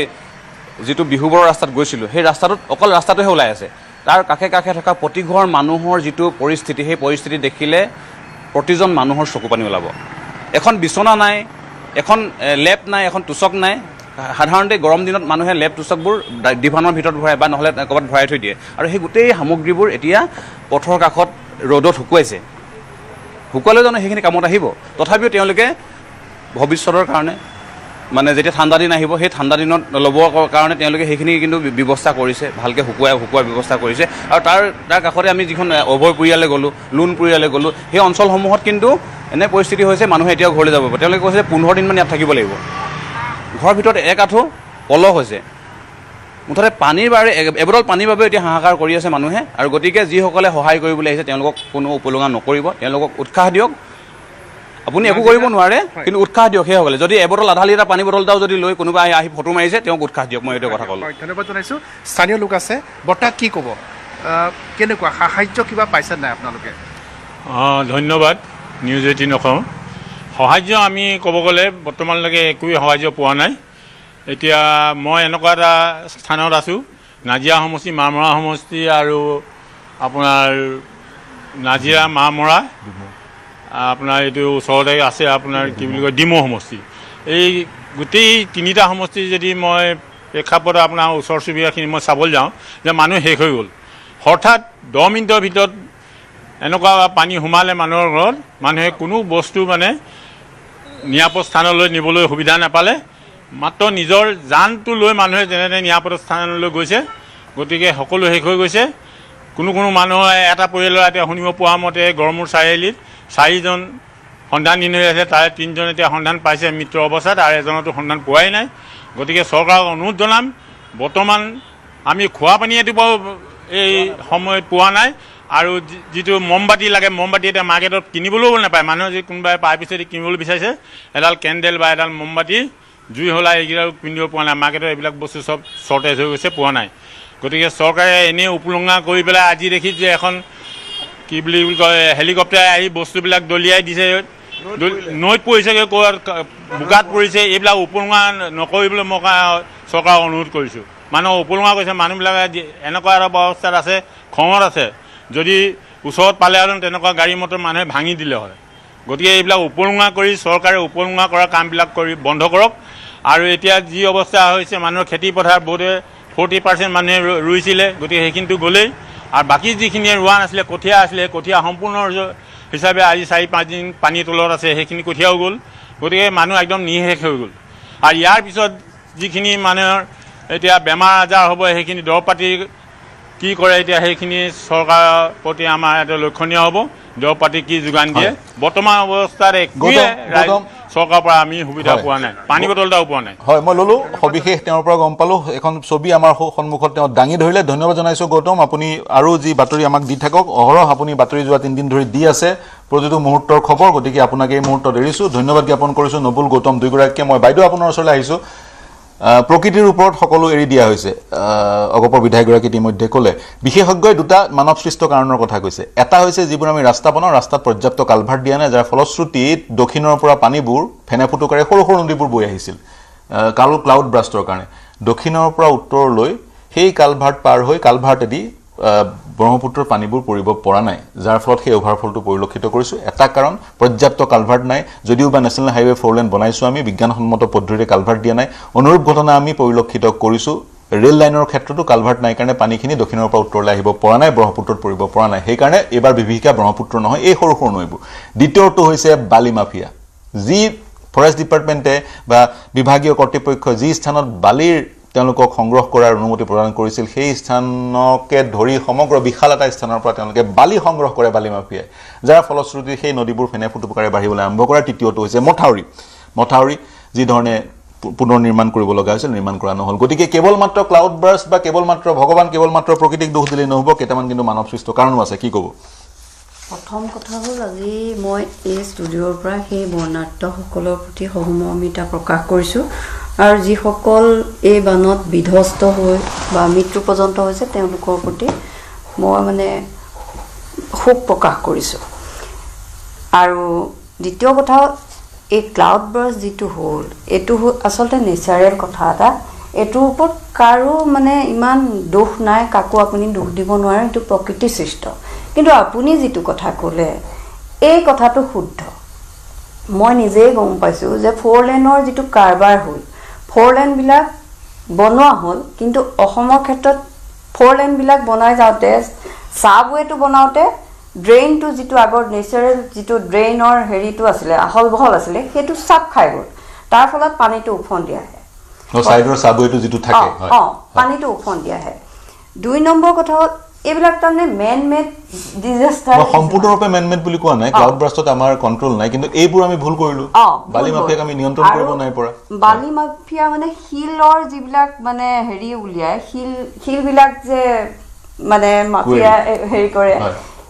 যিটো বিহুবৰ ৰাস্তাত গৈছিলোঁ সেই ৰাস্তাটোত অকল ৰাস্তাটোহে ওলাই আছে তাৰ কাষে কাষে থকা প্ৰতিঘৰ মানুহৰ যিটো পৰিস্থিতি সেই পৰিস্থিতি দেখিলে প্ৰতিজন মানুহৰ চকু পানী ওলাব এখন বিচনা নাই এখন লেপ নাই এখন তোচক নাই সাধাৰণতে গৰম দিনত মানুহে লেপ তোচকবোৰ ডিভানৰ ভিতৰত ভৰাই বা নহ'লে ক'ৰবাত ভৰাই থৈ দিয়ে আৰু সেই গোটেই সামগ্ৰীবোৰ এতিয়া পথৰ কাষত ৰ'দত শুকুৱালে জানো সেইখিনি কামত আহিব তথাপিও তেওঁলোকে ভৱিষ্যতৰ কাৰণে মানে যেতিয়া ঠাণ্ডা দিন আহিব সেই ঠাণ্ডা দিনত ল'বৰ কাৰণে তেওঁলোকে সেইখিনি কিন্তু ব্যৱস্থা কৰিছে ভালকৈ শুকুৱাৰ ব্যৱস্থা কৰিছে আৰু তাৰ কাষতে আমি যিখন অভয়পুৰীয়ালৈ গ'লোঁ লোণপুৰীয়ালৈ গ'লোঁ সেই অঞ্চলসমূহত কিন্তু এনে পৰিস্থিতি হৈছে মানুহে এতিয়াও ঘৰলৈ যাব পাৰে তেওঁলোকে কৈছে 15 দিনমান ইয়াত থাকিব লাগিব ঘৰৰ ভিতৰত এক আঁঠু পলস হৈছে মুঠতে এবটল পানীৰ বাবে এতিয়া হাহাকাৰ কৰি আছে মানুহে আৰু গতিকে যিসকলে সহায় কৰিবলৈ আহিছে তেওঁলোকক কোনো উপলুঙা নকৰিব তেওঁলোকক উৎসাহ দিয়ক আপুনি একো কৰিব নোৱাৰে কিন্তু উৎসাহ দিয়ক সেইসকলে যদি এবটল আধা লিটাৰ পানী বটল এটাও যদি লৈ কোনোবা আহি ফটো মাৰিছে তেওঁক উৎসাহ দিয়ক মই এইটো কথা ক'লোঁ ধন্যবাদ জনাইছোঁ স্থানীয় লোক আছে বৰ্তা কি ক'ব কেনেকুৱা সাহায্য কিবা পাইছে নাই আপোনালোকে ধন্যবাদ নিউজ 18 অসম সাহায্য আমি ক'ব গ'লে বৰ্তমানলৈকে একোৱেই সাহায্য পোৱা নাই এতিয়া মই এনেকুৱা এটা স্থানত আছোঁ নাজিৰা সমষ্টি মামৰা সমষ্টি আৰু আপোনাৰ নাজিৰা মামৰা আপোনাৰ এইটো ওচৰতে আছে আপোনাৰ কি বুলি কয় ডিমৌ সমষ্টি এই গোটেই তিনিটা সমষ্টি যদি মই প্ৰেক্ষাপটত আপোনাৰ ওচৰ চুবুৰীয়াখিনি মই চাবলৈ যাওঁ যে মানুহ শেষ হৈ গ'ল হঠাৎ 10 মিনিটৰ ভিতৰত এনেকুৱা পানী সোমালে মানুহৰ ঘৰত মানুহে কোনো বস্তু মানে নিৰাপদ স্থানলৈ নিবলৈ সুবিধা নাপালে মাত্ৰ নিজৰ জানটো লৈ মানুহে যেনে নিৰাপদ স্থানলৈ গৈছে গতিকে সকলো শেষ হৈ গৈছে কোনো মানুহ এটা পৰিয়ালৰ এতিয়া শুনিব পোৱা মতে গড়মূৰ চাৰিআলিত 4জন সন্ধানহীন হৈ আছে তাৰে 3জন এতিয়া সন্ধান পাইছে মৃত অৱস্থাত আৰু এজনতো সন্ধান পোৱাই নাই গতিকে চৰকাৰক অনুৰোধ জনাম বৰ্তমান আমি খোৱা পানী এটোপাও এই সময়ত পোৱা নাই আৰু যিটো মমবাতি লাগে মমবাতি এতিয়া মাৰ্কেটত কিনিবলৈও নাপায় মানুহে যদি কোনোবাই পাই পিছত কিনিবলৈ বিচাৰিছে এডাল কেণ্ডেল বা এডাল মমবাতি জুই হলাই এইকেইডাল কিনিব পোৱা নাই মাৰ্কেটত এইবিলাক বস্তু চব শ্বৰ্টেজ হৈ গৈছে পোৱা নাই গতিকে চৰকাৰে এনেই উপলুঙা কৰি পেলাই আজি দেখিছোঁ যে এখন কি বুলি কয় হেলিকপ্টাৰে আহি বস্তুবিলাক দলিয়াই দিছে নৈত পৰিছেগৈ ক'ৰবাত বোকাত পৰিছে এইবিলাক উপলুঙা নকৰিবলৈ মই চৰকাৰক অনুৰোধ কৰিছোঁ মানুহ উপলুঙা কৰিছে মানুহবিলাকে এনেকুৱা এটা অৱস্থাত আছে খঙত আছে যদি ওচৰত পালেহেঁতেন তেনেকুৱা গাড়ী মটৰ মানুহে ভাঙি দিলে হয় গতিকে এইবিলাক উপলুঙা কৰি চৰকাৰে উপলুঙা কৰা কামবিলাক কৰি বন্ধ কৰক আৰু এতিয়া যি অৱস্থা হৈছে মানুহৰ খেতি পথাৰ বহুতে 40% মানুহে ৰুইছিলে গতিকে সেইখিনিতো গ'লেই আৰু বাকী যিখিনিয়ে ৰোৱা নাছিলে কঠীয়া আছিলে কঠীয়া সম্পূৰ্ণ হিচাপে আজি 4-5 দিন পানীৰ তলত আছে সেইখিনি কঠীয়াও গ'ল গতিকে মানুহ একদম নিঃশেষ হৈ গ'ল আৰু ইয়াৰ পিছত যিখিনি মানুহৰ এতিয়া বেমাৰ আজাৰ হ'ব সেইখিনি দৰৱ পাতি কি কৰে এতিয়া সেইখিনি চৰকাৰৰ প্ৰতি আমাৰ এটা লক্ষণীয় হ'ব দৰৱ পাতি কি যোগান দিয়ে বৰ্তমান অৱস্থাত একোৱে চৰকাৰৰ পৰা আমি সুবিধা পোৱা নাই পানী বটল এটাও পোৱা নাই হয় মই ল'লোঁ সবিশেষ তেওঁৰ পৰা গম পালোঁ এখন ছবি আমাৰ সন্মুখত তেওঁ দাঙি ধৰিলে ধন্যবাদ জনাইছোঁ গৌতম আপুনি আৰু যি বাতৰি আমাক দি থাকক অহৰহ আপুনি বাতৰি যোৱা 3 দিন ধৰি দি আছে প্ৰতিটো মুহূৰ্তৰ খবৰ গতিকে আপোনাক এই মুহূৰ্তত এৰিছোঁ ধন্যবাদ জ্ঞাপন কৰিছোঁ নবুল গৌতম দুয়োগৰাকীয়ে মই বাইদেউ আপোনাৰ ওচৰলৈ আহিছোঁ প্ৰকৃতিৰ ওপৰত সকলো এৰি দিয়া হৈছে অগপৰ বিধায়কগৰাকী ইতিমধ্যে ক'লে বিশেষজ্ঞই দুটা মানৱ সৃষ্ট কাৰণৰ কথা কৈছে এটা হৈছে যিবোৰ আমি ৰাস্তা বনাওঁ ৰাস্তাত পৰ্যাপ্ত কালভাৰ্ট দিয়া নাই যাৰ ফলশ্ৰুতিত দক্ষিণৰ পৰা পানীবোৰ ফেনে ফুটুকাৰে সৰু সৰু নদীবোৰ বৈ আহিছিল ক্লাউড ব্ৰাষ্টৰ কাৰণে দক্ষিণৰ পৰা উত্তৰলৈ সেই কালভাৰ্ট পাৰ হৈ কালভাৰ্টেদি ব্ৰহ্মপুত্ৰৰ পানীবোৰ পৰিব পৰা নাই যাৰ ফলত সেই অভাৰফলটো পৰিলক্ষিত কৰিছোঁ এটা কাৰণ পৰ্যাপ্ত কালভাৰ্ট নাই যদিও বা নেশ্যনেল হাইৱে 4 লেন বনাইছোঁ আমি বিজ্ঞানসন্মত পদ্ধতিৰে কালভাৰ্ট দিয়া নাই অনুৰূপ ঘটনা আমি পৰিলক্ষিত কৰিছোঁ ৰেল লাইনৰ ক্ষেত্ৰতো কালভাৰ্ট নাই কাৰণে পানীখিনি দক্ষিণৰ পৰা উত্তৰলৈ আহিব পৰা নাই ব্ৰহ্মপুত্ৰত পৰিব পৰা নাই সেইকাৰণে এইবাৰ বিভীষিকা ব্ৰহ্মপুত্ৰ নহয় এই সৰু সৰু নৈবোৰ দ্বিতীয়টো হৈছে বালি মাফিয়া যি ফৰেষ্ট ডিপাৰ্টমেণ্টে বা বিভাগীয় কৰ্তৃপক্ষ যি স্থানত বালিৰ তেওঁলোকক সংগ্ৰহ কৰাৰ অনুমতি প্ৰদান কৰিছিল সেই স্থানকে ধৰি সমগ্ৰ বিশাল এটা স্থানৰ পৰা তেওঁলোকে বালি সংগ্ৰহ কৰে বালি মাফিয়াই যাৰ ফলশ্ৰুতি সেই নদীবোৰ ফেনে ফুটুকাৰে বাঢ়িবলৈ আৰম্ভ কৰে তৃতীয়টো হৈছে মথাউৰি যি ধৰণে পুনৰ নিৰ্মাণ কৰিব লগা হৈছিল নিৰ্মাণ কৰা নহ'ল গতিকে কেৱল মাত্ৰ ক্লাউড বাৰ্ষ্ট বা কেৱল মাত্ৰ ভগৱান কেৱল মাত্ৰ প্ৰকৃতিক দোষ দিলেই নহ'ব কেইটামান কিন্তু মানৱ সৃষ্ট কাৰণো আছে কি ক'ব প্ৰথম কথা হ'ল আজি মই এই ষ্টুডিঅ'ৰ পৰা সেই বৰ্ণাঢ্যসকলৰ প্ৰতি সহমৰ্মিতা প্ৰকাশ কৰিছোঁ আৰু যিসকল এই বানত বিধ্বস্ত হৈ বা মৃত্যু পৰ্যন্ত হৈছে তেওঁলোকৰ প্ৰতি মই মানে শোক প্ৰকাশ কৰিছোঁ আৰু দ্বিতীয় কথা এই ক্লাউড বাৰ্ষ্ট যিটো হ'ল এইটো আচলতে নেচাৰেল কথা এটা এইটোৰ ওপৰত কাৰো মানে ইমান দোষ নাই কাকো আপুনি দোষ দিব নোৱাৰে এইটো প্ৰকৃতিৰ সৃষ্ট কিন্তু আপুনি যিটো কথা ক'লে এই কথাটো শুদ্ধ মই নিজেই গম পাইছোঁ যে 4 লেনৰ যিটো কাৰবাৰ হ'ল 4 লেনবিলাক বনোৱা হ'ল কিন্তু অসমৰ ক্ষেত্ৰত 4 লেনবিলাক বনাই যাওঁতে ছাবৱেটো বনাওঁতে ড্ৰেইনটো যিটো আগৰ নেচাৰেল যিটো ড্ৰেইনৰ হেৰিটো আছিলে আহল বহল আছিলে সেইটো চাপ খাই গ'ল তাৰ ফলত পানীটো উফন্দি আহে সাইডৰ ছাবৱেটো যিটো থাকে পানীটো উফন্দি আহে 2 নম্বৰ কথা হ'ল এইবিলাক তাৰমানে মেন মেড ডিজাস্টাৰ সম্পূৰ্ণৰূপে মেন মেড বুলি কোৱা নাই ক্লাউড ব্ৰাষ্টত আমাৰ কণ্ট্ৰল নাই কিন্তু এইবোৰ আমি ভুল কৰিলোঁ বালি মাফিয়াক আমি নিয়ন্ত্ৰণ কৰিব নাই পৰা বালি মাফিয়া মানে শিলৰ যিবিলাক মানে হেৰি উলিয়াই শিলবিলাক যে মানে মাফিয়া হেৰি কৰে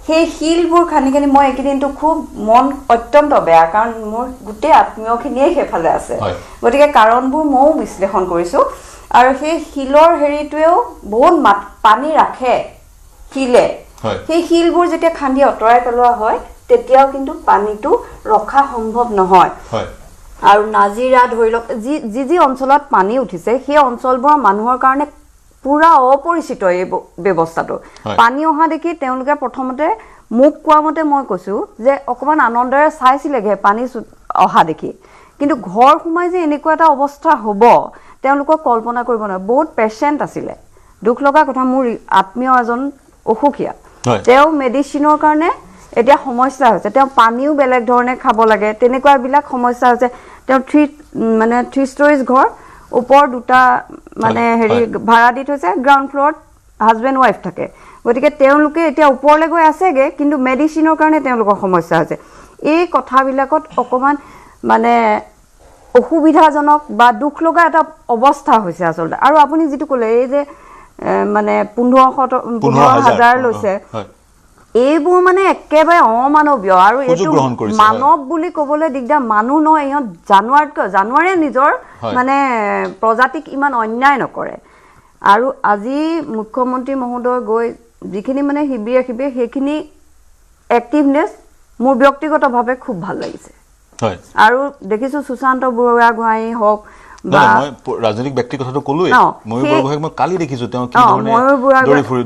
সেই শিলবোৰ খানি খানি মই এইকেইদিনটো খুব মন অত্যন্ত বেয়া কাৰণ মোৰ গোটেই আত্মীয়খিনিয়ে সেইফালে আছে গতিকে কাৰণবোৰ ময়ো বিশ্লেষণ কৰিছোঁ আৰু সেই শিলৰ হেৰিটোৱেও বহুত পানী ৰাখে শিলে সেই শিলবোৰ যেতিয়া খান্দি অঁতৰাই পেলোৱা হয় তেতিয়াও কিন্তু পানীটো ৰখা সম্ভৱ নহয় আৰু নাজিৰা ধৰি লওক যি অঞ্চলত পানী উঠিছে সেই অঞ্চলবোৰৰ মানুহৰ কাৰণে পুৰা অপৰিচিত এই ব্যৱস্থাটো পানী অহা দেখি তেওঁলোকে প্ৰথমতে মোক কোৱা মতে মই কৈছোঁ যে অকণমান আনন্দেৰে চাইছিলেগৈ পানী অহা দেখি কিন্তু ঘৰ সোমাই যে এনেকুৱা এটা অৱস্থা হ'ব তেওঁলোকক কল্পনা কৰিব নোৱাৰে বহুত পেচেণ্ট আছিলে দুখ লগা কথা মোৰ আত্মীয় এজন অসুখীয়া তেওঁ মেডিচিনৰ কাৰণে এতিয়া সমস্যা হৈছে তেওঁ পানীও বেলেগ ধৰণে খাব লাগে তেনেকুৱাবিলাক সমস্যা হৈছে তেওঁ 3 ষ্টৰিজ ঘৰ ওপৰ দুটা মানে হেৰি ভাড়া দি থৈছে গ্ৰাউণ্ড ফ্ল'ৰত হাজবেণ্ড ৱাইফ থাকে গতিকে তেওঁলোকে এতিয়া ওপৰলৈ গৈ আছেগৈ কিন্তু মেডিচিনৰ কাৰণে তেওঁলোকৰ সমস্যা হৈছে এই কথাবিলাকত অকণমান মানে অসুবিধাজনক বা দুখ লগা এটা অৱস্থা হৈছে আচলতে আৰু আপুনি যিটো ক'লে এই যে মানে 15,000 লৈছে এইবোৰ মানে একেবাৰে অমানৱীয় আৰু এইটো মানৱ বুলি ক'বলৈ দিগদাৰ মানুহ নহয় ইহঁত জানুৱাৰে নিজৰ মানে প্ৰজাতিক ইমান অন্যায় নকৰে আৰু আজি মুখ্যমন্ত্ৰী মহোদয় গৈ যিখিনি মানে শিবিৰে সেইখিনি এক্টিভনেছ মোৰ ব্যক্তিগতভাৱে খুব ভাল লাগিছে আৰু দেখিছোঁ সুশান্ত বুঢ়াগোহাঁই হওক ৰাজনৈতিক ব্যক্তিৰ কথাটো ক'লোৱে ময়ূৰ বুঢ়াগোহাঁইক মই কালি দেখিছোঁ তেওঁ কি ধৰণে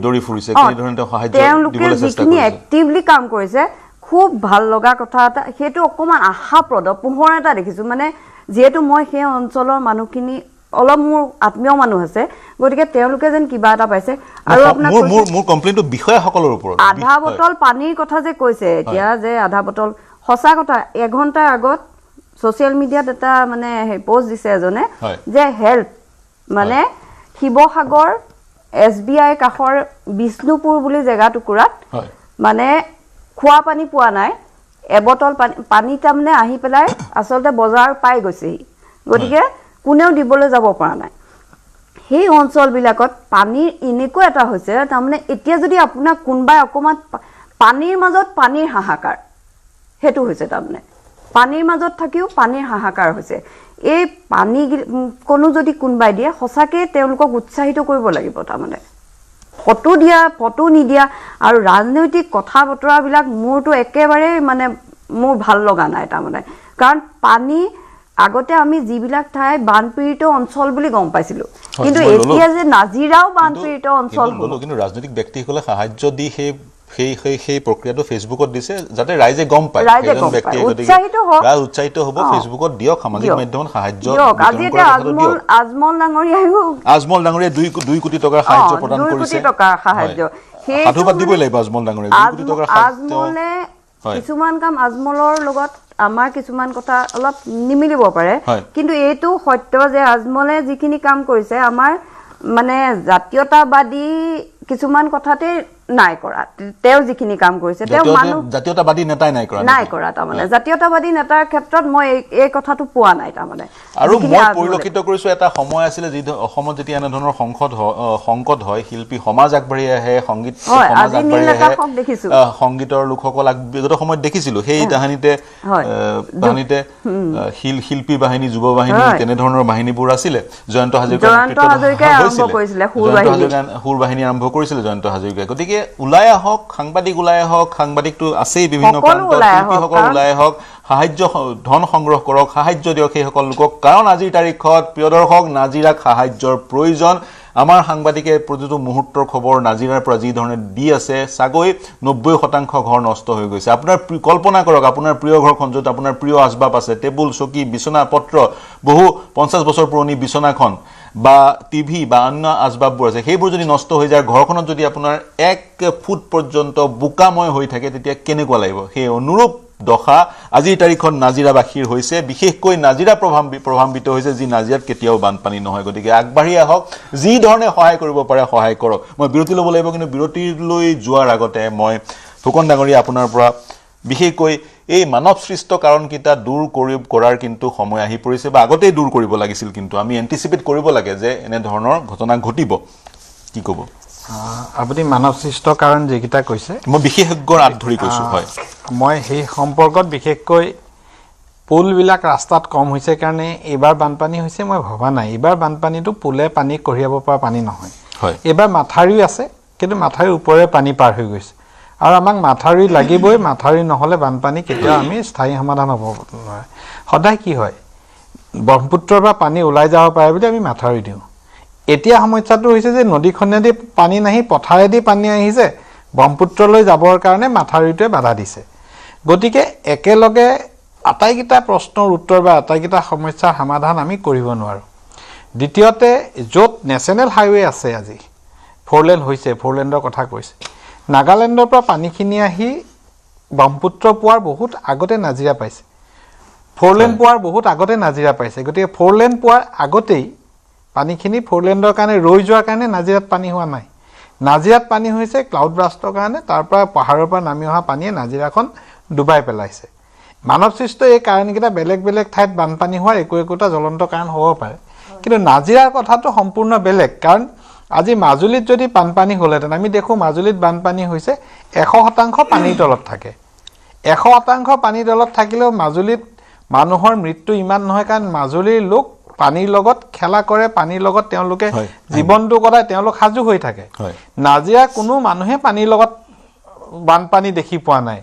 দৌৰি ফুৰিছে কি ধৰণে তেওঁ সাহায্য দিবলৈ চেষ্টা কৰিছে এক্টিভলি কাম কৰিছে খুব ভাল লগা কথা এটা সেইটো অকণমান আশাপ্ৰদ পোহৰ এটা দেখিছোঁ মানে যিহেতু মই সেই অঞ্চলৰ মানুহখিনি অলপ মোৰ আত্মীয় মানুহ আছে গতিকে তেওঁলোকে যেন কিবা এটা পাইছে আৰু আপোনাৰ মোৰ কমপ্লেইনটো বিষয়াসকলৰ ওপৰত আধা বটল পানীৰ কথা যে কৈছে এতিয়া যে আধা বটল সঁচা কথা এঘণ্টাৰ আগত ছ'চিয়েল মিডিয়াত এটা মানে পোষ্ট দিছে এজনে যে হেল্প মানে শিৱসাগৰ SBI কাষৰ বিষ্ণুপুৰ বুলি জেগা টুকুৰাত মানে খোৱা পানী পোৱা নাই এবটল পানী তাৰমানে আহি পেলাই আচলতে বজাৰ পাই গৈছেহি গতিকে কোনেও দিবলৈ যাব পৰা নাই সেই অঞ্চলবিলাকত পানীৰ এনেকুৱা এটা হৈছে তাৰমানে এতিয়া যদি আপোনাক কোনোবাই অকণমান পানীৰ মাজত পানীৰ হাহাকাৰ সেইটো হৈছে তাৰমানে পানীৰ মাজত থাকিও পানীৰ হাহাকাৰ হৈছে এই পানী কোনো যদি কোনোবাই দিয়ে সঁচাকে তেওঁলোকক উৎসাহিত কৰিব লাগিব তাৰমানে ফটো নিদিয়া আৰু ৰাজনৈতিক কথা বতৰাবিলাক মোৰটো একেবাৰে মানে মোৰ ভাল লগা নাই তাৰমানে কাৰণ পানী আগতে আমি যিবিলাক ঠাই বানপীড়িত অঞ্চল বুলি গম পাইছিলোঁ কিন্তু এতিয়া যে নাজিৰাও বানপীড়িত অঞ্চল কিন্তু ৰাজনৈতিক ব্যক্তিসকলে সাহায্য দি সেই প্ৰক্ৰিয়াটো ফেচবুকত দিছে যাতে ৰাইজে গম পায় সেইজন ব্যক্তিয়ে উৎসাহিত হ'ব ফেচবুকত দিয়ক সামাজিক মাধ্যমত সাহায্য আজমল ডাঙৰীয়াই 2 কোটি টকাৰ সাহায্য প্ৰদান কৰিছে সাধুবাদ দিবই লাগিব আজমল ডাঙৰীয়াক 2 কোটি টকাৰ আজমলে কিছুমান কাম আজমলৰ লগত আমাৰ কিছুমান কথা অলপ নিমিলিব পাৰে কিন্তু এইটো সত্য যে আজমলে যিখিনি কাম কৰিছে আমাৰ মানে জাতীয়তাবাদী কিছুমান কথাতে নাই কৰা তেওঁ যিখিনি কাম কৰিছে তেওঁ মানুহ জাতীয়তাবাদী নেতাই নাই কৰা তাৰমানে জাতীয়তাবাদী নেতাৰ ক্ষেত্ৰত মই এই কথাটো পোৱা নাই তাৰমানে আৰু মই পৰিলক্ষিত কৰিছো এটা সময় আছিল যি অসমত যেতিয়া এনে ধৰণৰ সংকট হয় শিল্পী সমাজ আগবাঢ়ি আহে সংগীত সমাজ আগবাঢ়ি আহে সংগীতৰ লোকসকল বিগত সময়ত দেখিছিলো সেই তাহানিতে শিল্পী বাহিনী যুৱ বাহিনী তেনেধৰণৰ বাহিনীবোৰ আছিলে জয়ন্ত হাজৰিকাই সুৰ বাহিনী আৰম্ভ কৰিছিলে জয়ন্ত হাজৰিকাই গতিকে ওলাই আহক সাংবাদিকটো আছেই বিভিন্ন প্ৰান্তত শিল্পীসকল ওলাই আহক সাহায্য ধন সংগ্ৰহ কৰক সাহায্য দিয়ক সেইসকল লোকক কাৰণ আজিৰ তাৰিখত প্ৰিয় দৰ্শক নাজিৰাক সাহায্যৰ প্ৰয়োজন আমাৰ সাংবাদিকে প্ৰতিটো মুহূৰ্তৰ খবৰ নাজিৰাৰ পৰা যি ধৰণে দি আছে চাগৈ 90% ঘৰ নষ্ট হৈ গৈছে আপোনাৰ কল্পনা কৰক আপোনাৰ প্ৰিয় ঘৰখন য'ত আপোনাৰ প্ৰিয় আচবাব আছে টেবুল চকী বিছনা পত্ৰ বহু 50 বছৰ পুৰণি বিছনাখন বা টিভি বা অন্য আচবাববোৰ আছে সেইবোৰ যদি নষ্ট হৈ যায় ঘৰখনত যদি আপোনাৰ 1 ফুট পৰ্যন্ত বোকাময় হৈ থাকে তেতিয়া কেনেকুৱা লাগিব সেই অনুৰূপ দশা আজিৰ তাৰিখত নাজিৰাবাসীৰ হৈছে বিশেষকৈ নাজিৰা প্ৰভাৱিত হৈছে যি নাজিৰাত কেতিয়াও বানপানী নহয় গতিকে আগবাঢ়ি আহক যি ধৰণে সহায় কৰিব পাৰে সহায় কৰক মই বিৰতি ল'ব লাগিব কিন্তু বিৰতিলৈ যোৱাৰ আগতে মই ফুকন ডাঙৰীয়া আপোনাৰ পৰা বিশেষকৈ এই মানৱ সৃষ্ট কাৰণকেইটা দূৰ কৰাৰ কিন্তু সময় আহি পৰিছে বা আগতেই দূৰ কৰিব লাগিছিল কিন্তু আমি এন্টিচিপেট কৰিব লাগে যে এনে ধৰণৰ ঘটনা ঘটিব কি ক'ব আপুনি মানৱ সৃষ্ট কাৰণ যেকিটা কৈছে মই বিশেষজ্ঞৰ আঁত ধৰি কৈছো হয় মই সেই সম্পৰ্কত বিশেষকৈ পুলবিলাক ৰাস্তাত কম হৈছে কাৰণে এইবাৰ বানপানী হৈছে মই ভবা নাই এইবাৰ বানপানীটো পুলে পানী কঢ়িয়াব পৰা পানী নহয় এইবাৰ মাথাৰি আছে কিন্তু মাথাৰিৰ ওপৰে পানী পাৰ হৈ গৈছে আৰু আমাক মাথাৰি লাগিবই মাথাৰি নহলে বানপানী কেতিয়াও আমি স্থায়ী সমাধান হ'ব নোৱাৰে সদায় কি হয় ব্ৰহ্মপুত্ৰৰ পৰা পানী ওলাই যাব পাৰে বুলি আমি মাথাৰি দিওঁ এতিয়া সমস্যাটো হৈছে যে নদীখনেদি পানী নাহি পথাৰেদি পানী আহিছে ব্ৰহ্মপুত্ৰলৈ যাবৰ কাৰণে মাথাৰিটোৱে বাধা দিছে গতিকে একেলগে আটাইকেইটা প্ৰশ্নৰ উত্তৰ বা আটাইকেইটা সমস্যাৰ সমাধান আমি কৰিব নোৱাৰো দ্বিতীয়তে য'ত নেশ্যনেল হাইৱে আছে আজি 4 লেন হৈছে 4 লেণ্ডৰ কথা কৈছে নাগালেণ্ডৰ পৰা পানীখিনি আহি ব্ৰহ্মপুত্ৰ পোৱাৰ বহুত আগতে নাজিৰা পাইছে 4 লেন পোৱাৰ বহুত আগতে নাজিৰা পাইছে গতিকে 4 লেন পোৱাৰ আগতেই পানীখিনি 4 লেণ্ডৰ কাৰণে ৰৈ যোৱাৰ কাৰণে নাজিৰাত পানী হোৱা নাই নাজিৰাত পানী হৈছে ক্লাউড ব্লাষ্টৰ কাৰণে তাৰ পৰা পাহাৰৰ পৰা নামি অহা পানীয়ে নাজিৰাখন ডুবাই পেলাইছে মানৱ সৃষ্ট এই কাৰণকেইটা বেলেগ ঠাইত বানপানী হোৱাৰ একোটা জ্বলন্ত কাৰণ হ'ব পাৰে কিন্তু নাজিৰাৰ কথাটো সম্পূৰ্ণ বেলেগ কাৰণ আজি মাজুলীত যদি বানপানী হ'লেতেন আমি দেখো মাজুলীত বানপানী হৈছে 100% পানীৰ তলত থাকে 100% পানীৰ তলত থাকিলেও মাজুলীত মানুহৰ মৃত্যু ইমান নহয় কাৰণ মাজুলীৰ লোক পানীৰ লগত খেলা কৰে পানীৰ লগত তেওঁলোকে জীৱনটো কটায় তেওঁলোক সাজু হৈ থাকে নাজিৰা কোনো মানুহে পানীৰ লগত বানপানী দেখি পোৱা নাই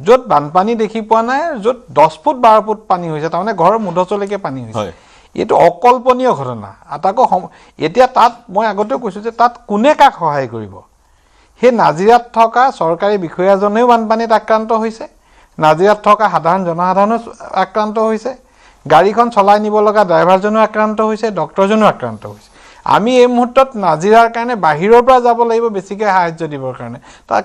য'ত বানপানী দেখি পোৱা নাই য'ত 10 ফুট 12 ফুট পানী হৈছে তাৰমানে ঘৰৰ মুধচলৈকে পানী হৈছে এইটো অকল্পনীয় ঘটনা আটাকো এতিয়া তাত মই আগতে কৈছো যে তাত কোনে কাক সহায় কৰিব হে নাজিৰাত থকা চৰকাৰী বিষয়াজনেও বানপানীত আক্ৰান্ত হৈছে নাজিৰাত থকা সাধাৰণ জনসাধাৰণো আক্ৰান্ত হৈছে গাড়ীখন চলাই নিব লগা ড্ৰাইভাৰজনো আক্ৰান্ত হৈছে ডক্টৰজনো আক্ৰান্ত হৈছে আমি এই মুহূৰ্তত নাজিৰাৰ কাৰণে বাহিৰৰ পৰা যাব লাগিব বেছিকৈ সাহায্য দিবৰ কাৰণে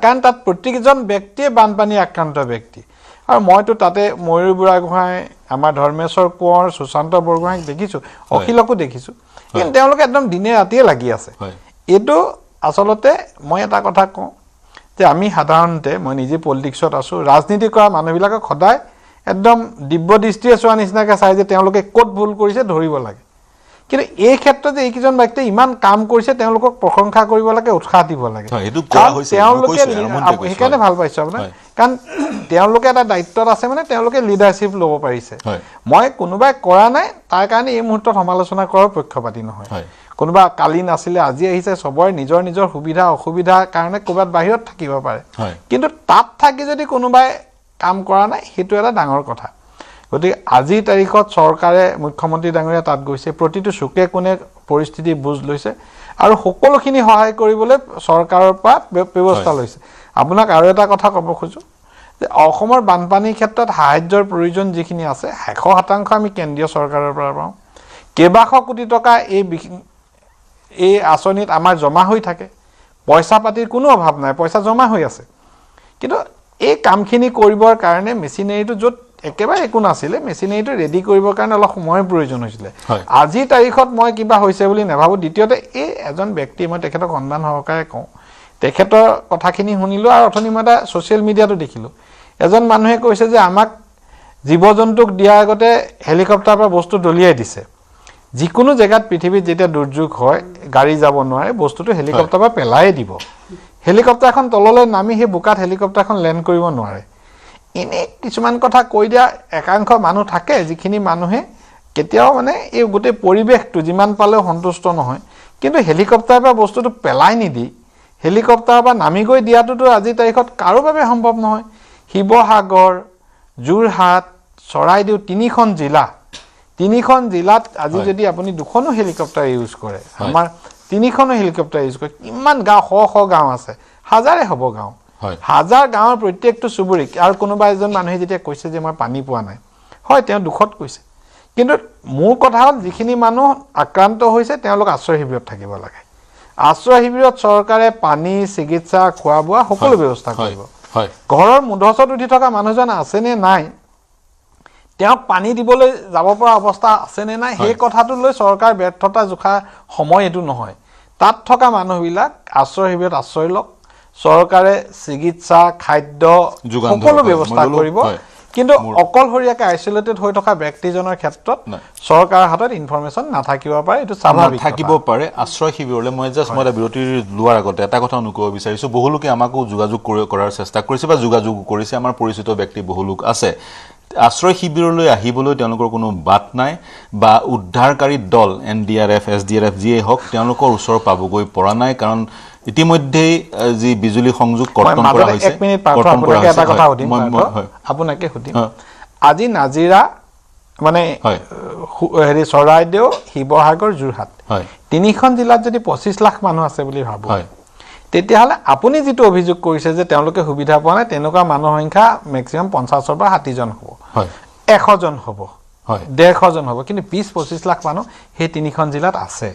কাৰণ তাত প্ৰত্যেকজন ব্যক্তিয়ে বানপানী আক্ৰান্ত ব্যক্তি আৰু মইতো তাতে ময়ূৰ বুঢ়াগোহাঁই আমাৰ ধৰ্মেশ্বৰ কোঁৱৰ সুশান্ত বৰগোহাঁইক দেখিছোঁ অখিলকো দেখিছোঁ কিন্তু তেওঁলোকে একদম দিনে ৰাতিয়ে লাগি আছে এইটো আচলতে মই এটা কথা কওঁ যে আমি সাধাৰণতে মই নিজে পলিটিক্সত আছোঁ ৰাজনীতি কৰা মানুহবিলাকক সদায় একদম দিব্য দৃষ্টিৰে চোৱা নিচিনাকৈ চাই যে তেওঁলোকে ক'ত ভুল কৰিছে ধৰিব লাগে কিন্তু এই ক্ষেত্ৰত যে এইকেইজন ব্যক্তিয়ে ইমান কাম কৰিছে তেওঁলোকক প্ৰশংসা কৰিব লাগে উৎসাহ দিব লাগে তেওঁলোকে সেইকাৰণে ভাল পাইছোঁ আপোনাৰ কাৰণ তেওঁলোকে এটা দায়িত্বত আছে মানে তেওঁলোকে লিডাৰশ্বিপ ল'ব পাৰিছে হয়। মই কোনোবাই কৰা নাই তাৰ কাৰণে এই মুহূৰ্তত সমালোচনা কৰাৰ পক্ষপাতি নহয় হয়। কোনোবা কালি নাছিলে আজি আহিছে চবৰে নিজৰ নিজৰ সুবিধা অসুবিধাৰ কাৰণে ক'ৰবাত বাহিৰত থাকিব পাৰে হয়। কিন্তু তাত থাকি যদি কোনোবাই কাম কৰা নাই সেইটো এটা ডাঙৰ কথা গতিকে আজিৰ তাৰিখত চৰকাৰে মুখ্যমন্ত্ৰী ডাঙৰীয়া তাত গৈছে প্ৰতিটো চুকে কোণে পৰিস্থিতি বুজ লৈছে আৰু সকলোখিনি সহায় কৰিবলৈ চৰকাৰৰ পৰা ব্যৱস্থা লৈছে আপোনাক আৰু এটা কথা ক'ব খোজো যে অসমৰ বানপানীৰ ক্ষেত্ৰত সাহায্যৰ প্ৰয়োজন যিখিনি আছে 100% আমি কেন্দ্ৰীয় চৰকাৰৰ পৰা পাওঁ কেইবাশ কোটি টকা এই আঁচনিত আমাৰ জমা হৈ থাকে পইচা পাতিৰ কোনো অভাৱ নাই পইচা জমা হৈ আছে কিন্তু এই কামখিনি কৰিবৰ কাৰণে মেচিনাৰীটো য'ত একেবাৰে একো নাছিলে মেচিনাৰীটো ৰেডি কৰিবৰ কাৰণে অলপ সময়ৰ প্ৰয়োজন হৈছিলে আজিৰ তাৰিখত মই কিবা হৈছে বুলি নাভাবোঁ দ্বিতীয়তে এই এজন ব্যক্তি মই তেখেতক সন্মান সহকাৰে কওঁ তেখেতৰ কথাখিনি শুনিলোঁ আৰু অথনি মই এটা ছ'চিয়েল মিডিয়াতো দেখিলোঁ এজন মানুহে কৈছে যে আমাক জীৱ জন্তুক দিয়াৰ আগতে হেলিকপ্টাৰৰ পৰা বস্তু দলিয়াই দিছে যিকোনো জেগাত পৃথিৱীত যেতিয়া দুৰ্যোগ হয় গাড়ী যাব নোৱাৰে বস্তুটো হেলিকপ্টাৰৰ পৰা পেলাই দিব হেলিকপ্টাৰখন তললৈ নামি সেই বোকাত হেলিকপ্টাৰখন লেণ্ড কৰিব নোৱাৰে এনে কিছুমান কথা কৈ দিয়া একাংশ মানুহ থাকে যিখিনি মানুহে কেতিয়াও মানে এই গোটেই পৰিৱেশটো যিমান পালেও সন্তুষ্ট নহয় কিন্তু হেলিকপ্টাৰৰ পৰা বস্তুটো পেলাই নিদি হেলিকপ্টাৰৰ পৰা নামি গৈ দিয়াটোতো আজিৰ তাৰিখত কাৰো বাবে সম্ভৱ নহয় শিৱসাগৰ যোৰহাট চৰাইদেউ তিনিখন জিলাত আজি যদি আপুনি দুখনো হেলিকপ্টাৰ ইউজ কৰে আমাৰ তিনিখনো হেলিকপ্টাৰ ইউজ কৰে কিমান গাঁও শ গাঁও আছে হাজাৰে হ'ব গাঁও হাজাৰ গাঁৱৰ প্ৰত্যেকটো চুবুৰীক আৰু কোনোবা এজন মানুহে যেতিয়া কৈছে যে মই পানী পোৱা নাই হয় তেওঁ দুখত কৈছে কিন্তু মোৰ কথা হ'ল যিখিনি মানুহ আক্ৰান্ত হৈছে তেওঁলোক আশ্ৰয় শিবিৰত থাকিব লাগে আশ্ৰয় শিবিৰত চৰকাৰে পানী চিকিৎসা খোৱা বোৱা সকলো ব্যৱস্থা কৰিব ঘৰৰ মুধচত উঠি থকা মানুহজন আছেনে নাই তেওঁক পানী দিবলৈ যাব পৰা অৱস্থা আছেনে নাই সেই কথাটো লৈ চৰকাৰ ব্যৰ্থতা জোখা সময় এইটো নহয় তাত থকা মানুহবিলাক আশ্ৰয় শিবিৰত আশ্ৰয় লওক চৰকাৰে চিকিৎসা খাদ্য সকলো ব্যৱস্থা কৰিব কিন্তু অকলশৰীয়াকৈ আইচোলেটেড হৈ থকা ব্যক্তিজনৰ ক্ষেত্ৰত চৰকাৰৰ হাতত ইনফৰমেশ্যন নাথাকিব পাৰে এইটো স্বাভাৱিক থাকিব পাৰে আশ্ৰয় শিবিৰলৈ মই জাষ্ট মই বিৰতিৰ লোৱাৰ আগতে এটা কথা অনুকৰিব বিচাৰিছোঁ বহু লোকে আমাকো যোগাযোগ কৰাৰ চেষ্টা কৰিছে বা যোগাযোগ কৰিছে আমাৰ পৰিচিত ব্যক্তি বহু লোক আছে আশ্ৰয় শিবিৰলৈ আহিবলৈ তেওঁলোকৰ কোনো বাট নাই বা উদ্ধাৰকাৰী দল NDRF SDRF যিয়ে হওক তেওঁলোকৰ ওচৰ পাবগৈ পৰা নাই কাৰণ ইতিমধ্যেই যি বিজুলী সংযোগ কৰ্তন কৰা হৈছে আপোনাকে সুধিম আজি নাজিৰা মানে হেৰি চৰাইদেউ শিৱসাগৰ যোৰহাট তিনিখন জিলাত যদি 25 লাখ মানুহ আছে বুলি ভাবোঁ তেতিয়াহ'লে আপুনি যিটো অভিযোগ কৰিছে যে তেওঁলোকে সুবিধা পোৱা নাই তেনেকুৱা মানুহৰ সংখ্যা মেক্সিমাম 50ৰ পৰা 60 জন হ'ব 100 জন হ'ব 150 জন হ'ব কিন্তু 20-25 লাখ মানুহ সেই তিনিখন জিলাত আছে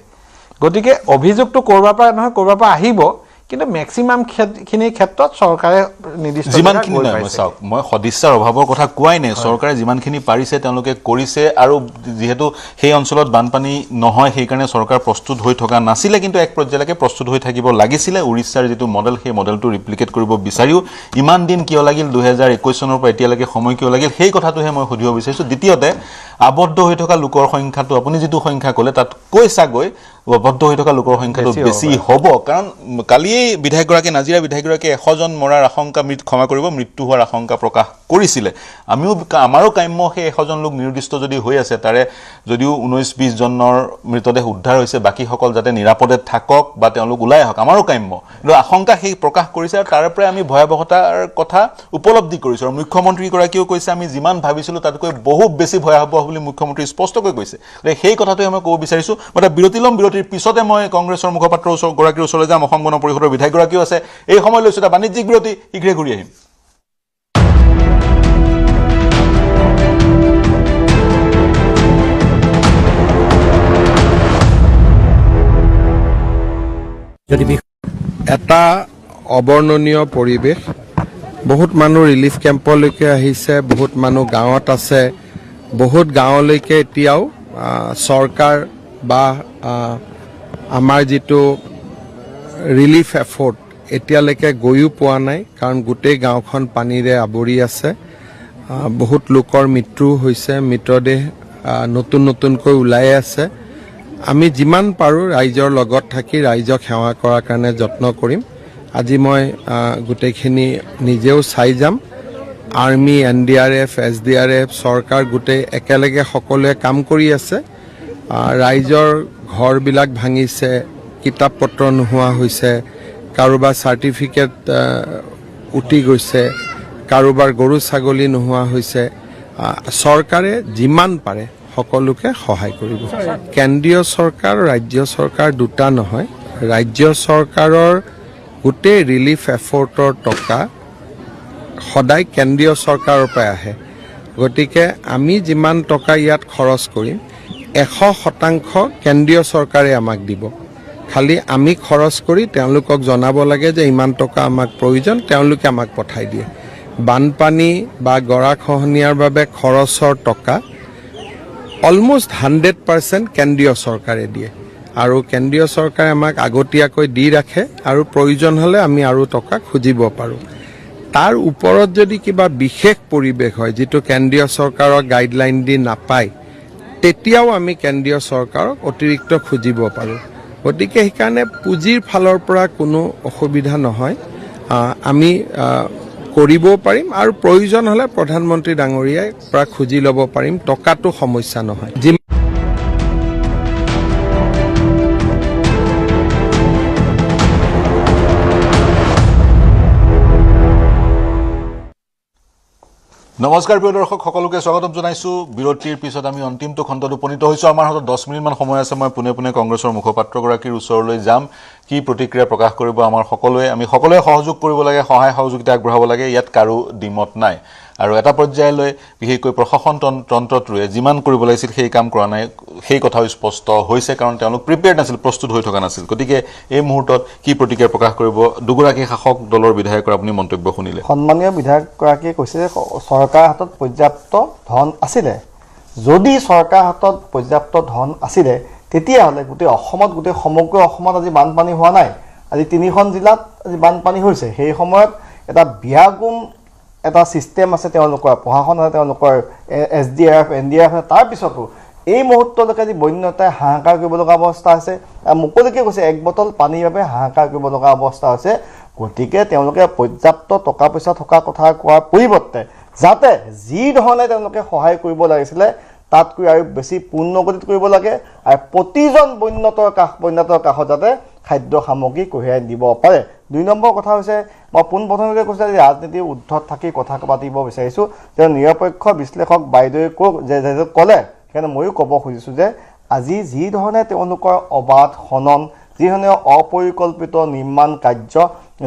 গতিকে অভিযোগটো কৰবাৰ পৰা নহয় কৰবাৰ পৰা আহিব কিন্তু মেক্সিমাম খিনি ক্ষেত্ৰত চৰকাৰে নিৰ্দিষ্ট যিমানখিনি নাই চাওক মই সদিচ্ছাৰ অভাৱৰ কথা কোৱাই নাই চৰকাৰে যিমানখিনি পাৰিছে তেওঁলোকে কৰিছে আৰু যিহেতু সেই অঞ্চলত বানপানী নহয় সেইকাৰণে চৰকাৰ প্ৰস্তুত হৈ থকা নাছিলে কিন্তু এক পৰ্যায়লৈকে প্ৰস্তুত হৈ থাকিব লাগিছিলে উৰিষ্যাৰ যিটো মডেল সেই মডেলটো ৰিপ্লিকেট কৰিব বিচাৰিও ইমান দিন কিয় লাগিল 2021 চনৰ পৰা এতিয়ালৈকে সময় কিয় লাগিল সেই কথাটোহে মই সুধিব বিচাৰিছোঁ দ্বিতীয়তে আবদ্ধ হৈ থকা লোকৰ সংখ্যাটো আপুনি যিটো সংখ্যা ক'লে তাত কৈছাগৈ আবদ্ধ হৈ থকা লোকৰ সংখ্যাটো বেছি হ'ব কাৰণ কালিয়ে বিধায়কগৰাকী নাজিৰা বিধায়কগৰাকীয়ে 100 জন মৰাৰ আশংকা ক্ষমা কৰিব মৃত্যু হোৱাৰ আশংকা প্ৰকাশ কৰিছিলে আমাৰো কাম্য সেই 100 জন লোক নিৰ্দিষ্ট যদি হৈ আছে তাৰে যদিও 19-20 জনৰ মৃতদেহ উদ্ধাৰ হৈছে বাকীসকল যাতে নিৰাপদে থাকক বা তেওঁলোক ওলাই আহক আমাৰো কাম্য কিন্তু আশংকা সেই প্ৰকাশ কৰিছে আৰু তাৰ পৰাই আমি ভয়াৱহতাৰ কথা উপলব্ধি কৰিছোঁ আৰু মুখ্যমন্ত্ৰীগৰাকীয়েও কৈছে আমি যিমান ভাবিছিলোঁ তাতকৈ বহুত বেছি ভয়াৱহ বুলি মুখ্যমন্ত্ৰী স্পষ্টকৈ কৈছে সেই কথাটোৱে মই ক'ব বিচাৰিছোঁ মই বিৰতিৰ পিছতে মই কংগ্ৰেছৰ মুখপাত্ৰ গৰাকীৰ ওচৰলৈ যাম অসম গণ পৰিষদৰ বিধায়কগৰাকীও আছে এই সময় লৈছোঁ এটা বাণিজ্যিক বিৰতি শীঘ্ৰে ঘূৰি আহিম এটা অবৰ্ণনীয় পৰিৱেশ বহুত মানুহ ৰিলিফ কেম্পলৈকে আহিছে বহুত মানুহ গাঁৱত আছে বহুত গাঁৱলৈকে এতিয়াও চৰকাৰ বা আমাৰ যিটো ৰিলিফ এফৰ্ট এতিয়ালৈকে গৈও পোৱা নাই কাৰণ গোটেই গাঁওখন পানীৰে আৱৰি আছে বহুত লোকৰ মৃত্যু হৈছে মৃতদেহ নতুনকৈ ওলাই আছে আমি যিমান পাৰোঁ ৰাইজৰ লগত থাকি ৰাইজক সেৱা কৰাৰ কাৰণে যত্ন কৰিম আজি মই গোটেইখিনি নিজেও চাই যাম আৰ্মি NDRF SDRF চৰকাৰ গোটেই একেলগে সকলোৱে কাম কৰি আছে ৰাইজৰ ঘৰবিলাক ভাঙিছে কিতাপ পত্ৰ নোহোৱা হৈছে কাৰোবাৰ চাৰ্টিফিকেট উটি গৈছে কাৰোবাৰ গৰু ছাগলী নোহোৱা হৈছে চৰকাৰে যিমান পাৰে সকলোকে সহায় কৰিব কেন্দ্ৰীয় চৰকাৰ ৰাজ্য চৰকাৰ দুটা নহয় ৰাজ্য চৰকাৰৰ গোটেই ৰিলিফ এফৰ্টৰ টকা সদায় কেন্দ্ৰীয় চৰকাৰৰ পৰা আহে গতিকে আমি যিমান টকা ইয়াত খৰচ কৰিম 100% কেন্দ্ৰীয় চৰকাৰে আমাক দিব খালি আমি খৰচ কৰি তেওঁলোকক জনাব লাগে যে ইমান টকা আমাক প্ৰয়োজন তেওঁলোকে আমাক পঠাই দিয়ে বানপানী বা গৰাখহনীয়াৰ বাবে খৰচৰ টকা অলমোষ্ট 100% কেন্দ্ৰীয় চৰকাৰে দিয়ে আৰু কেন্দ্ৰীয় চৰকাৰে আমাক আগতীয়াকৈ দি ৰাখে আৰু প্ৰয়োজন হ'লে আমি আৰু টকা খুজিব পাৰোঁ তাৰ ওপৰত যদি কিবা বিশেষ পৰিৱেশ হয় যেটো কেন্দ্ৰীয় চৰকাৰৰ গাইডলাইন দি নাপায় তেতিয়াও আমি কেন্দ্ৰীয় চৰকাৰক অতিৰিক্ত খুজিব পাৰোঁ গতিকে সেইকাৰণে পুঁজিৰ ফালৰ পৰা কোনো অসুবিধা নহয় আমি কৰিব পাৰিম আৰু প্ৰয়োজন হ'লে প্ৰধানমন্ত্ৰী ডাঙৰীয়াই পৰা খুজি ল'ব পাৰিম টকাটো সমস্যা নহয় নমস্কাৰ প্ৰিয় দৰ্শক সকলোকে স্বাগতম জনাইছো বিৰতিৰ পিছত আমি অন্তিমটো খণ্ডত উপনীত হৈছো আমাৰ হাতত 10 মিনিট মান সময় আছে মই পুনে কংগ্ৰেছৰ মুখপাত্ৰগৰাকীৰ ওচৰলৈ যাম কি প্ৰতিক্ৰিয়া প্ৰকাশ কৰিব আমাৰ আমি সকলোৱে সহযোগ কৰিব লাগে সহায় সহযোগিতা আগবঢ়াব লাগে ইয়াত কাৰো দিমত নাই আৰু এটা পৰ্যায়লৈ বিশেষকৈ প্ৰশাসন তন্ত্ৰটোৱে যিমান কৰিব লাগিছিল সেই কাম কৰা নাই সেই কথাও স্পষ্ট হৈছে কাৰণ তেওঁলোক প্ৰিপেয়াৰ্ড নাছিল প্ৰস্তুত হৈ থকা নাছিল গতিকে এই মুহূৰ্তত কি প্ৰতিক্ৰিয়া প্ৰকাশ কৰিব দুগৰাকী শাসক দলৰ বিধায়কৰ আপুনি মন্তব্য শুনিলে সন্মানীয় বিধায়কগৰাকীয়ে কৈছে যে চৰকাৰ হাতত পৰ্যাপ্ত ধন আছিলে যদি চৰকাৰ হাতত পৰ্যাপ্ত ধন আছিলে তেতিয়াহ'লে গোটেই অসমত গোটেই সমগ্ৰ অসমত আজি বানপানী হোৱা নাই আজি 3খন জিলাত আজি বানপানী হৈছে সেই সময়ত এটা বিয়াগুম এটা সিস্টেম আছে তেওঁলোকৰ প্ৰশাসন আছে তেওঁলোকৰ SDRF NDRF তাৰ পিছতো এই মুহূৰ্তলৈকে যি বন্যতাই হাহাকাৰ কৰিব লগা অৱস্থা আছে মুকলিকে কৈছে এক বটল পানীৰ বাবে হাহাকাৰ কৰিব লগা অৱস্থা আছে গতিকে তেওঁলোকে পৰ্যাপ্ত টকা পইচা থকা কথা কোৱাৰ পৰিৱৰ্তে যাতে যি ধৰণে তেওঁলোকে সহায় কৰিব লাগিছিলে তাতকৈ আৰু বেছি পূৰ্ণগতিত কৰিব লাগে আৰু প্ৰতিজন বন্যতৰ কাষত যাতে খাদ্য সামগ্ৰী কঢ়িয়াই দিব পাৰে 2 নম্বৰ কথা হৈছে মই পোনপ্ৰথমে কৈছে যে ৰাজনীতিৰ উদ্ধত থাকি কথা পাতিব বিচাৰিছো যে নিৰপেক্ষ বিশ্লেষক বাইদেৱে যে ক'লে সেইকাৰণে ময়ো ক'ব খুজিছোঁ যে আজি যি ধৰণে তেওঁলোকৰ অবাধ খনন যি ধৰণে অপৰিকল্পিত নিৰ্মাণ কাৰ্য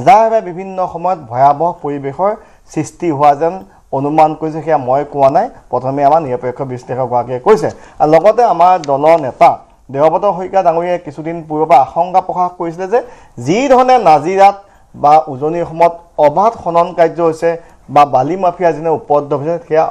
যাৰ বাবে বিভিন্ন সময়ত ভয়াৱহ পৰিৱেশৰ সৃষ্টি হোৱা যেন অনুমান কৰিছে সেয়া মই কোৱা নাই প্ৰথমে আমাৰ নিৰপেক্ষ বিশ্লেষকগৰাকীয়ে কৈছে আৰু লগতে আমাৰ দলৰ নেতা দেৱব্ৰত শইকীয়া ডাঙৰীয়াই কিছুদিন পূৰ্বে আশংকা প্ৰকাশ কৰিছিলে যে যি ধৰণে নাজিৰাত বা উজনিৰ সময়ত অবাধ খনন কাৰ্য হৈছে বা বালি মাফিয়া যেনে উপদ্ৰৱ হৈছে সেয়া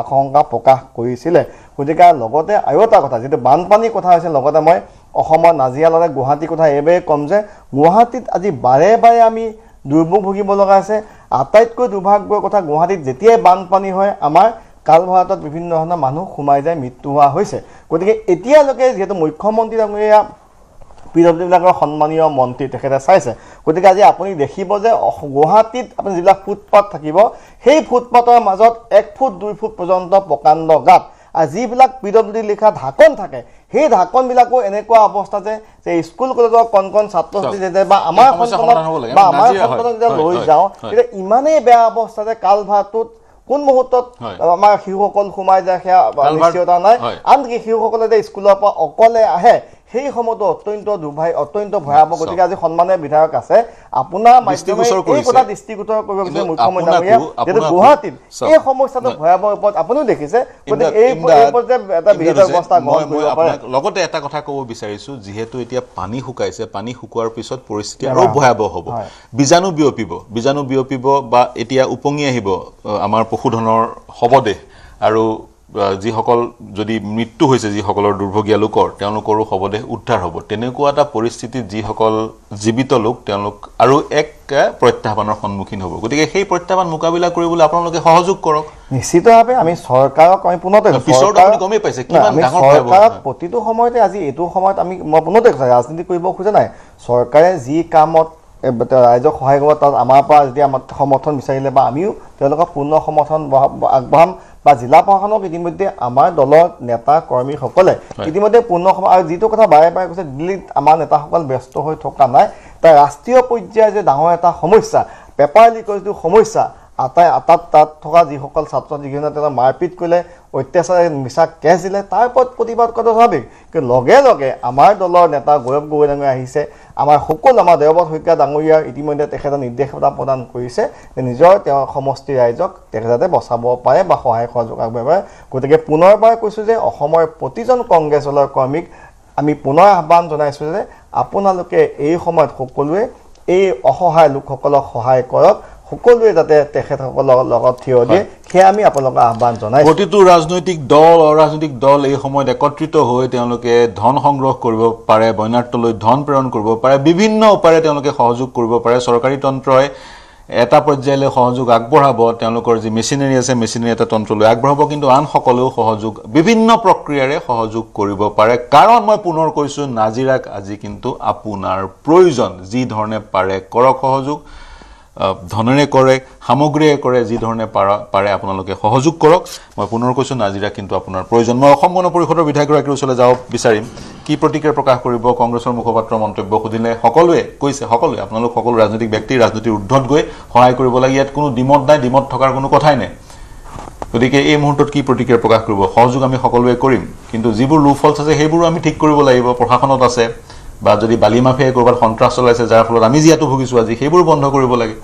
আশংকা প্ৰকাশ কৰিছিলে গতিকে লগতে আৰু এটা কথা যেটো বানপানীৰ কথা হৈছে লগতে মই অসমৰ নাজিৰালৈ গুৱাহাটীৰ কথা এইবাৰে কম যে গুৱাহাটীত আজি বাৰে আমি দুৰ্ভোগ ভুগিব লগা আছে আটাইতকৈ দুৰ্ভাগ্যৰ কথা গুৱাহাটীত যেতিয়াই বানপানী হয় আমাৰ কালভাৰতত বিভিন্ন ধৰণৰ মানুহ সোমাই যায় মৃত্যু হোৱা হৈছে গতিকে এতিয়ালৈকে যেহেতু মুখ্যমন্ত্ৰী ডাঙৰীয়া পিডব্লিউবিলাকৰ সন্মানীয় মন্ত্ৰী তেখেতে চাইছে গতিকে আজি আপুনি দেখিব যে গুৱাহাটীত আপুনি যিবিলাক ফুটপাথ থাকিব সেই ফুটপাথৰ মাজত 1 ফুট 2 ফুট পৰ্যন্ত প্ৰকাণ্ড গাঁত আৰু যিবিলাক পিডব্লিউ লিখা ঢাকন থাকে সেই ঢাকনবিলাকো এনেকুৱা অৱস্থা যে স্কুল কলেজৰ কণ ছাত্ৰ ছাত্ৰী বা আমাৰ সন্তানক লৈ যাওঁ তেতিয়া ইমানেই বেয়া অৱস্থা যে কালভাৰটোত কোন মুহূৰ্তত আমাৰ শিশুসকল সোমাই যায় সেয়া নিশ্চয়তা নাই আনকি শিশুসকলে যে স্কুলৰ পৰা অকলে আহে সেই সময়তো অত্যন্ত ভয়াৱহ গতিকে আজি সন্মানীয় বিধায়ক আছে আপোনাৰ মাধ্যমে এই কথা দৃষ্টিগোচৰ কৰিব বিচাৰিছে মুখ্যমন্ত্ৰী যেহেতু গুৱাহাটীত এই সমস্যাটো ভয়াৱহ ওপৰত আপুনিও দেখিছে গতিকে এই যে এটা বিহিত ব্যৱস্থা গ্ৰহণ কৰিব পাৰে লগতে এটা কথা ক'ব বিচাৰিছো যিহেতু এতিয়া পানী শুকাইছে পানী শুকোৱাৰ পিছত পৰিস্থিতি আৰু ভয়াৱহ হ'ব বীজাণু বিয়পিব বা এতিয়া উপঙি আহিব আমাৰ পশুধনৰ শৱদেহ আৰু যিসকল যদি মৃত্যু হৈছে যিসকলৰ দুৰ্ভগীয়া লোকৰ তেওঁলোকৰো শৱদেহ উদ্ধাৰ হ'ব তেনেকুৱা এটা পৰিস্থিতিত যিসকল জীৱিত লোক তেওঁলোক আৰু এক প্ৰত্যাহ্বানৰ সন্মুখীন হ'ব গতিকে সেই প্ৰত্যাহ্বান মোকাবিলা কৰিবলৈ আপোনালোকে সহযোগ কৰক নিশ্চিতভাৱে আমি চৰকাৰক আমি পুনতে গমেই পাইছে কিমান ডাঙৰ চৰকাৰক প্ৰতিটো সময়তে আজি এইটো সময়ত মই পুনতে ৰাজনীতি কৰিব খোজা নাই চৰকাৰে যি কামত ৰাইজক সহায় কৰিব, তাত আমাৰ পৰা যেতিয়া আমাৰ সমৰ্থন বিচাৰিলে বা আমিও তেওঁলোকক পূৰ্ণ সমৰ্থন আগবঢ়াম বা জিলা প্ৰশাসনক ইতিমধ্যে আমাৰ দলৰ নেতা কৰ্মীসকলে ইতিমধ্যে পূৰ্ণ আৰু যিটো কথা বাৰে বাৰে কৈছে দিল্লীত আমাৰ নেতাসকল ব্যস্ত হৈ থকা নাই, তাৰ ৰাষ্ট্ৰীয় পৰ্যায়ৰ যে ডাঙৰ এটা সমস্যা পেপাৰ লিকৰ যিটো সমস্যা তাত থকা যিসকল ছাত্ৰ যিখিনি তেওঁলোকে মাৰপিট কৰিলে, অত্যাচাৰ মিছা কেছ দিলে, তাৰ ওপৰত প্ৰতিবাদ কৰাটো স্বাভাৱিক। কিন্তু লগে লগে আমাৰ দলৰ নেতা গৌৰৱ গগৈ ডাঙৰীয়া আহিছে, আমাৰ দেৱব্ৰত শইকীয়া ডাঙৰীয়াৰ ইতিমধ্যে তেখেতে নিৰ্দেশ এটা প্ৰদান কৰিছে যে নিজৰ তেওঁৰ সমষ্টি ৰাইজক তেখেতে বচাব পাৰে বা সহায় সহযোগ আগবঢ়াব পাৰে। গতিকে পুনৰবাৰ কৈছোঁ যে অসমৰ প্ৰতিজন কংগ্ৰেছ দলৰ কৰ্মীক আমি পুনৰ আহ্বান জনাইছোঁ যে আপোনালোকে এই সময়ত সকলোৱে এই অসহায় লোকসকলক সহায় কৰক, সকলোৱে যাতে তেখেতসকলৰ লগত থিয় দিয়ে, সেয়া আমি আপোনালোকক আহ্বান জনাইছোঁ। প্ৰতিটো ৰাজনৈতিক দল অৰাজনৈতিক দল এই সময়ত একত্ৰিত হৈ তেওঁলোকে ধন সংগ্ৰহ কৰিব পাৰে, বন্যাৰ্থলৈ ধন প্ৰেৰণ কৰিব পাৰে, বিভিন্ন উপায়েৰে তেওঁলোকে সহযোগ কৰিব পাৰে। চৰকাৰী তন্ত্ৰই এটা পৰ্যায়লৈ সহযোগ আগবঢ়াব, তেওঁলোকৰ যি মেচিনাৰী আছে মেচিনাৰী এটা তন্ত্ৰলৈ আগবঢ়াব, কিন্তু আন সকলেও সহযোগ বিভিন্ন প্ৰক্ৰিয়াৰে সহযোগ কৰিব পাৰে। কাৰণ মই পুনৰ কৈছোঁ, নাজিৰাক আজি কিন্তু আপোনাৰ প্ৰয়োজন। যি ধৰণে পাৰে কৰক সহযোগ, ধনেৰে কৰে, সামগ্ৰীৰে কৰে, যি ধৰণে পাৰে আপোনালোকে সহযোগ কৰক। মই পুনৰ কৈছোঁ, নাজিৰা কিন্তু আপোনাৰ প্ৰয়োজন। মই অসম গণ পৰিষদৰ বিধায়কগৰাকীৰ ওচৰলৈ যাব বিচাৰিম। কি প্ৰতিক্ৰিয়া প্ৰকাশ কৰিব? কংগ্ৰেছৰ মুখপাত্ৰৰ মন্তব্য সুধিলে সকলোৱে কৈছে, আপোনালোক সকলো ৰাজনৈতিক ব্যক্তি ৰাজনীতিৰ ঊৰ্ধত গৈ সহায় কৰিব লাগে, ইয়াত কোনো দ্বিমত নাই, দ্বিমত থকাৰ কোনো কথাই নাই। গতিকে এই মুহূৰ্তত কি প্ৰতিক্ৰিয়া প্ৰকাশ কৰিব? সহযোগ আমি সকলোৱে কৰিম, কিন্তু যিবোৰ লুফলছ আছে সেইবোৰো আমি ঠিক কৰিব লাগিব। প্ৰশাসনত আছে বা যদি বালি মাফিয়াই ক'ৰবাত সন্ত্ৰাস চলাইছে যাৰ ফলত আমি যিহেতু ভুগিছোঁ আজি, সেইবোৰ বন্ধ কৰিব লাগে।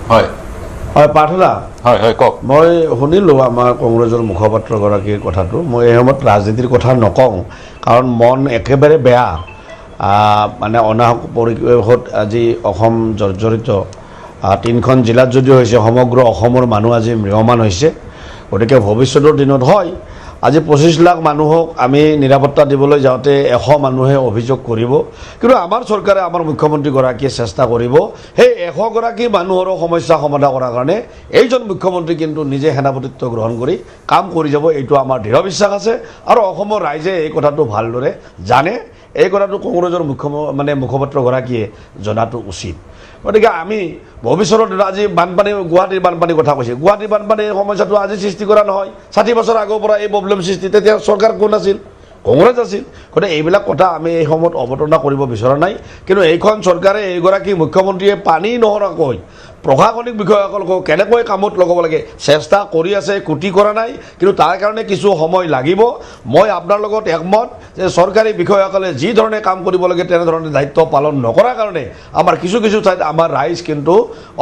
হয় হয় পাৰ্থদা, হয় কওক। মই শুনিলোঁ আমাৰ কংগ্ৰেছৰ মুখপাত্ৰগৰাকীৰ কথাটো। মই এই সময়ত ৰাজনীতিৰ কথা নকওঁ, কাৰণ মন একেবাৰে বেয়া। মানে অনাহক পৰিৱেশত আজি অসম জৰ্জৰিত, 3খন জিলাত যদিও হৈছে, সমগ্ৰ অসমৰ মানুহ আজি ম্ৰিয়মান হৈছে। গতিকে ভৱিষ্যতৰ দিনত হয় আজি 25 লাখ মানুহক আমি নিৰাপত্তা দিবলৈ যাওঁতে 100 মানুহে অভিযোগ কৰিব, কিন্তু আমাৰ চৰকাৰে, আমাৰ মুখ্যমন্ত্ৰীগৰাকীয়ে চেষ্টা কৰিব সেই 100গৰাকী মানুহৰো সমস্যা সমাধান কৰাৰ কাৰণে। এইজন মুখ্যমন্ত্ৰী কিন্তু নিজে সেনাপতিত্ব গ্ৰহণ কৰি কাম কৰি যাব, এইটো আমাৰ দৃঢ় বিশ্বাস আছে। আৰু অসমৰ ৰাইজে এই কথাটো ভালদৰে জানে, এই কথাটো কংগ্ৰেছৰ মুখপাত্ৰগৰাকীয়ে জনাটো উচিত। গতিকে আমি ভৱিষ্যতত আজি বানপানী, গুৱাহাটীৰ বানপানীৰ কথা কৈছে, গুৱাহাটীৰ বানপানীৰ সমস্যাটো আজি সৃষ্টি কৰা নহয়, 60 বছৰ আগৰ পৰা এই প্ৰব্লেম সৃষ্টি। তেতিয়া চৰকাৰ কোন আছিল? কংগ্ৰেছ আছিল। গতিকে এইবিলাক কথা আমি এই সময়ত অৱতাৰণা কৰিব বিচৰা নাই। কিন্তু এইখন চৰকাৰে, এইগৰাকী মুখ্যমন্ত্ৰীয়ে পানী নহৰাকৈ প্ৰশাসনিক বিষয়াসকলক কেনেকৈ কামত লগাব লাগে চেষ্টা কৰি আছে, কুটি কৰা নাই, কিন্তু তাৰ কাৰণে কিছু সময় লাগিব। মই আপোনাৰ লগত একমত যে চৰকাৰী বিষয়াসকলে যি ধৰণে কাম কৰিব লাগে তেনেধৰণে দায়িত্ব পালন নকৰাৰ কাৰণে আমাৰ কিছু ঠাইত আমাৰ ৰাইজ কিন্তু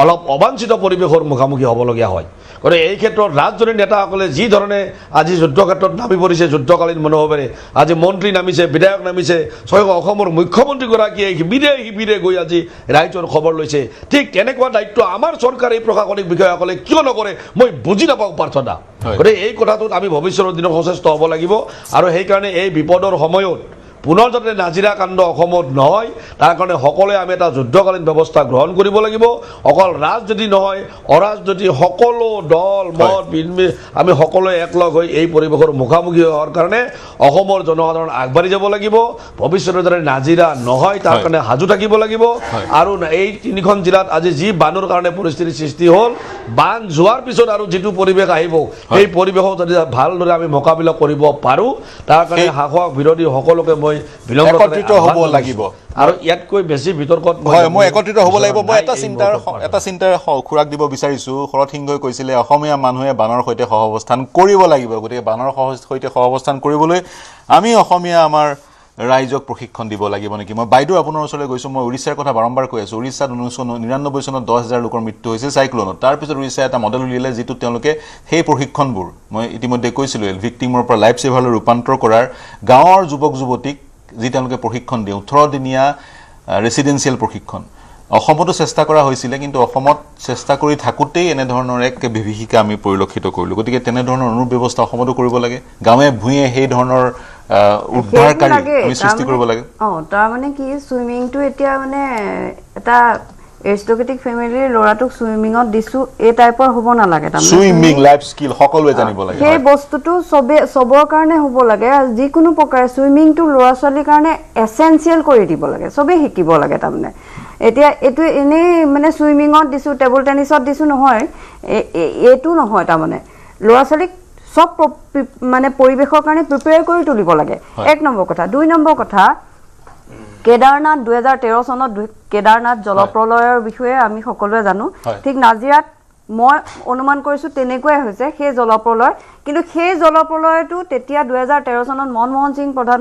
অলপ অবাঞ্ছিত পৰিৱেশৰ মুখামুখি হ'বলগীয়া হয়। গতিকে এই ক্ষেত্ৰত ৰাজনৈতিক নেতাসকলে যি ধৰণে আজি যুদ্ধক্ষেত্ৰত নামি পৰিছে, যুদ্ধকালীন মনোভাৱেৰে আজি মন্ত্ৰী নামিছে, বিধায়ক নামিছে, স্বয়ং অসমৰ মুখ্যমন্ত্ৰীগৰাকীয়ে শিবিৰে গৈ আজি ৰাইজৰ খবৰ লৈছে, ঠিক তেনেকুৱা দায়িত্ব আমাৰ চৰকাৰী প্ৰশাসনিক বিষয়াসকলে কিয় নকৰে মই বুজি নাপাওঁ পাৰ্থদা। গতিকে এই কথাটোত আমি ভৱিষ্যতৰ দিনত সচেষ্ট হ'ব লাগিব। আৰু সেইকাৰণে এই বিপদৰ সময়ত পুনৰ যাতে নাজিৰা কাণ্ড অসমত নহয়, তাৰ কাৰণে সকলোৱে আমি এটা যুদ্ধকালীন ব্যৱস্থা গ্ৰহণ কৰিব লাগিব। অকল ৰাজনীতি নহয়, অৰাজনীতি সকলো দল মত আমি সকলোৱে একলগ হৈ এই পৰিৱেশৰ মুখামুখি হোৱাৰ কাৰণে অসমৰ জনসাধাৰণ আগবাঢ়ি যাব লাগিব। ভৱিষ্যতে যাতে নাজিৰা নহয় তাৰ কাৰণে সাজু থাকিব লাগিব। আৰু এই 3খন জিলাত আজি যি বানৰ কাৰণে পৰিস্থিতিৰ সৃষ্টি হ'ল, বান যোৱাৰ পিছত আৰু যিটো পৰিৱেশ আহিব, সেই পৰিৱেশক যদি ভালদৰে আমি মোকাবিলা কৰিব পাৰোঁ, তাৰ কাৰণে শাসক বিৰোধী সকলোকে মই একত্ৰিত হ'ব লাগিব। আৰু ইয়াতকৈ বেছি বিতৰ্কত মই একত্ৰিত হ'ব লাগিব। মই এটা চিন্তাৰ খোৰাক দিব বিচাৰিছোঁ। শৰৎ সিংহই কৈছিলে অসমীয়া মানুহে বানৰ সৈতে সহাৱস্থান কৰিব লাগিব। গতিকে বানৰ সৈতে সহাৱস্থান কৰিবলৈ আমি অসমীয়া আমাৰ ৰাইজক প্ৰশিক্ষণ দিব লাগিব নেকি? মই বাইদেউ আপোনাৰ ওচৰলৈ গৈছোঁ। মই উৰিষ্যাৰ কথা বাৰম্বাৰ কৈ আছোঁ। উৰিষ্যাত 1999 চনত 10,000 লোকৰ মৃত্যু হৈছিল চাইক্লনত। তাৰপিছত উৰিষ্যাই এটা মডেল উলিয়ালে, যিটোত তেওঁলোকে সেই প্ৰশিক্ষণবোৰ মই ইতিমধ্যে কৈছিলোঁ, ভিক্টিমৰ পৰা লাইফ ছেভাৰলৈ ৰূপান্তৰ কৰাৰ গাঁৱৰ যুৱক যুৱতীক যি তেওঁলোকে প্ৰশিক্ষণ দিয়ে, 18 দিনীয়া ৰেচিডেঞ্চিয়েল প্ৰশিক্ষণ। অসমতো চেষ্টা কৰা হৈছিলে, কিন্তু অসমত চেষ্টা কৰি থাকোঁতেই এনেধৰণৰ এক বিভীষিকা আমি পৰিলক্ষিত কৰিলোঁ। গতিকে তেনেধৰণৰ অনুৰূপ ব্যৱস্থা অসমতো কৰিব লাগে। গাঁৱে ভূঞে সেই ধৰণৰ উদ্ধাৰকাৰী আমি সৃষ্টি কৰিব লাগে। তাৰমানে কি, চুইমিংটো এতিয়া মানে এটা এৰিষ্টক্ৰেটিক ফেমিলিৰ ল'ৰাটোক ছুইমিঙত দিছোঁ এই টাইপৰ হ'ব নালাগে তাৰমানে সুইমিং লাইফ স্কিল সকলোৱে জানিব লাগে সেই বস্তুটো চবৰ কাৰণে হ'ব লাগে আৰু যিকোনো প্ৰকাৰে ছুইমিংটো ল'ৰা ছোৱালীৰ কাৰণে এছেঞ্চিয়েল কৰি দিব লাগে চবেই শিকিব লাগে তাৰমানে এতিয়া এইটো এনেই মানে ছুইমিঙত দিছোঁ টেবুল টেনিছত দিছোঁ নহয় এইটো নহয় তাৰমানে ল'ৰা ছোৱালীক সব মানে পৰিৱেশৰ কাৰণে প্ৰিপেয়াৰ কৰি তুলিব লাগে 1 নম্বৰ কথা 2 নম্বৰ কথা কেদাৰনাথ 2013 চনত কেদাৰনাথ জলপ্ৰলয়ৰ বিষয়ে আমি সকলোৱে জানো ঠিক নাজিৰাত মই অনুমান কৰিছোঁ তেনেকুৱাই হৈছে সেই জলপ্ৰলয় কিন্তু সেই জলপ্ৰলয়টো তেতিয়া 2013 চনত মনমোহন সিং প্ৰধান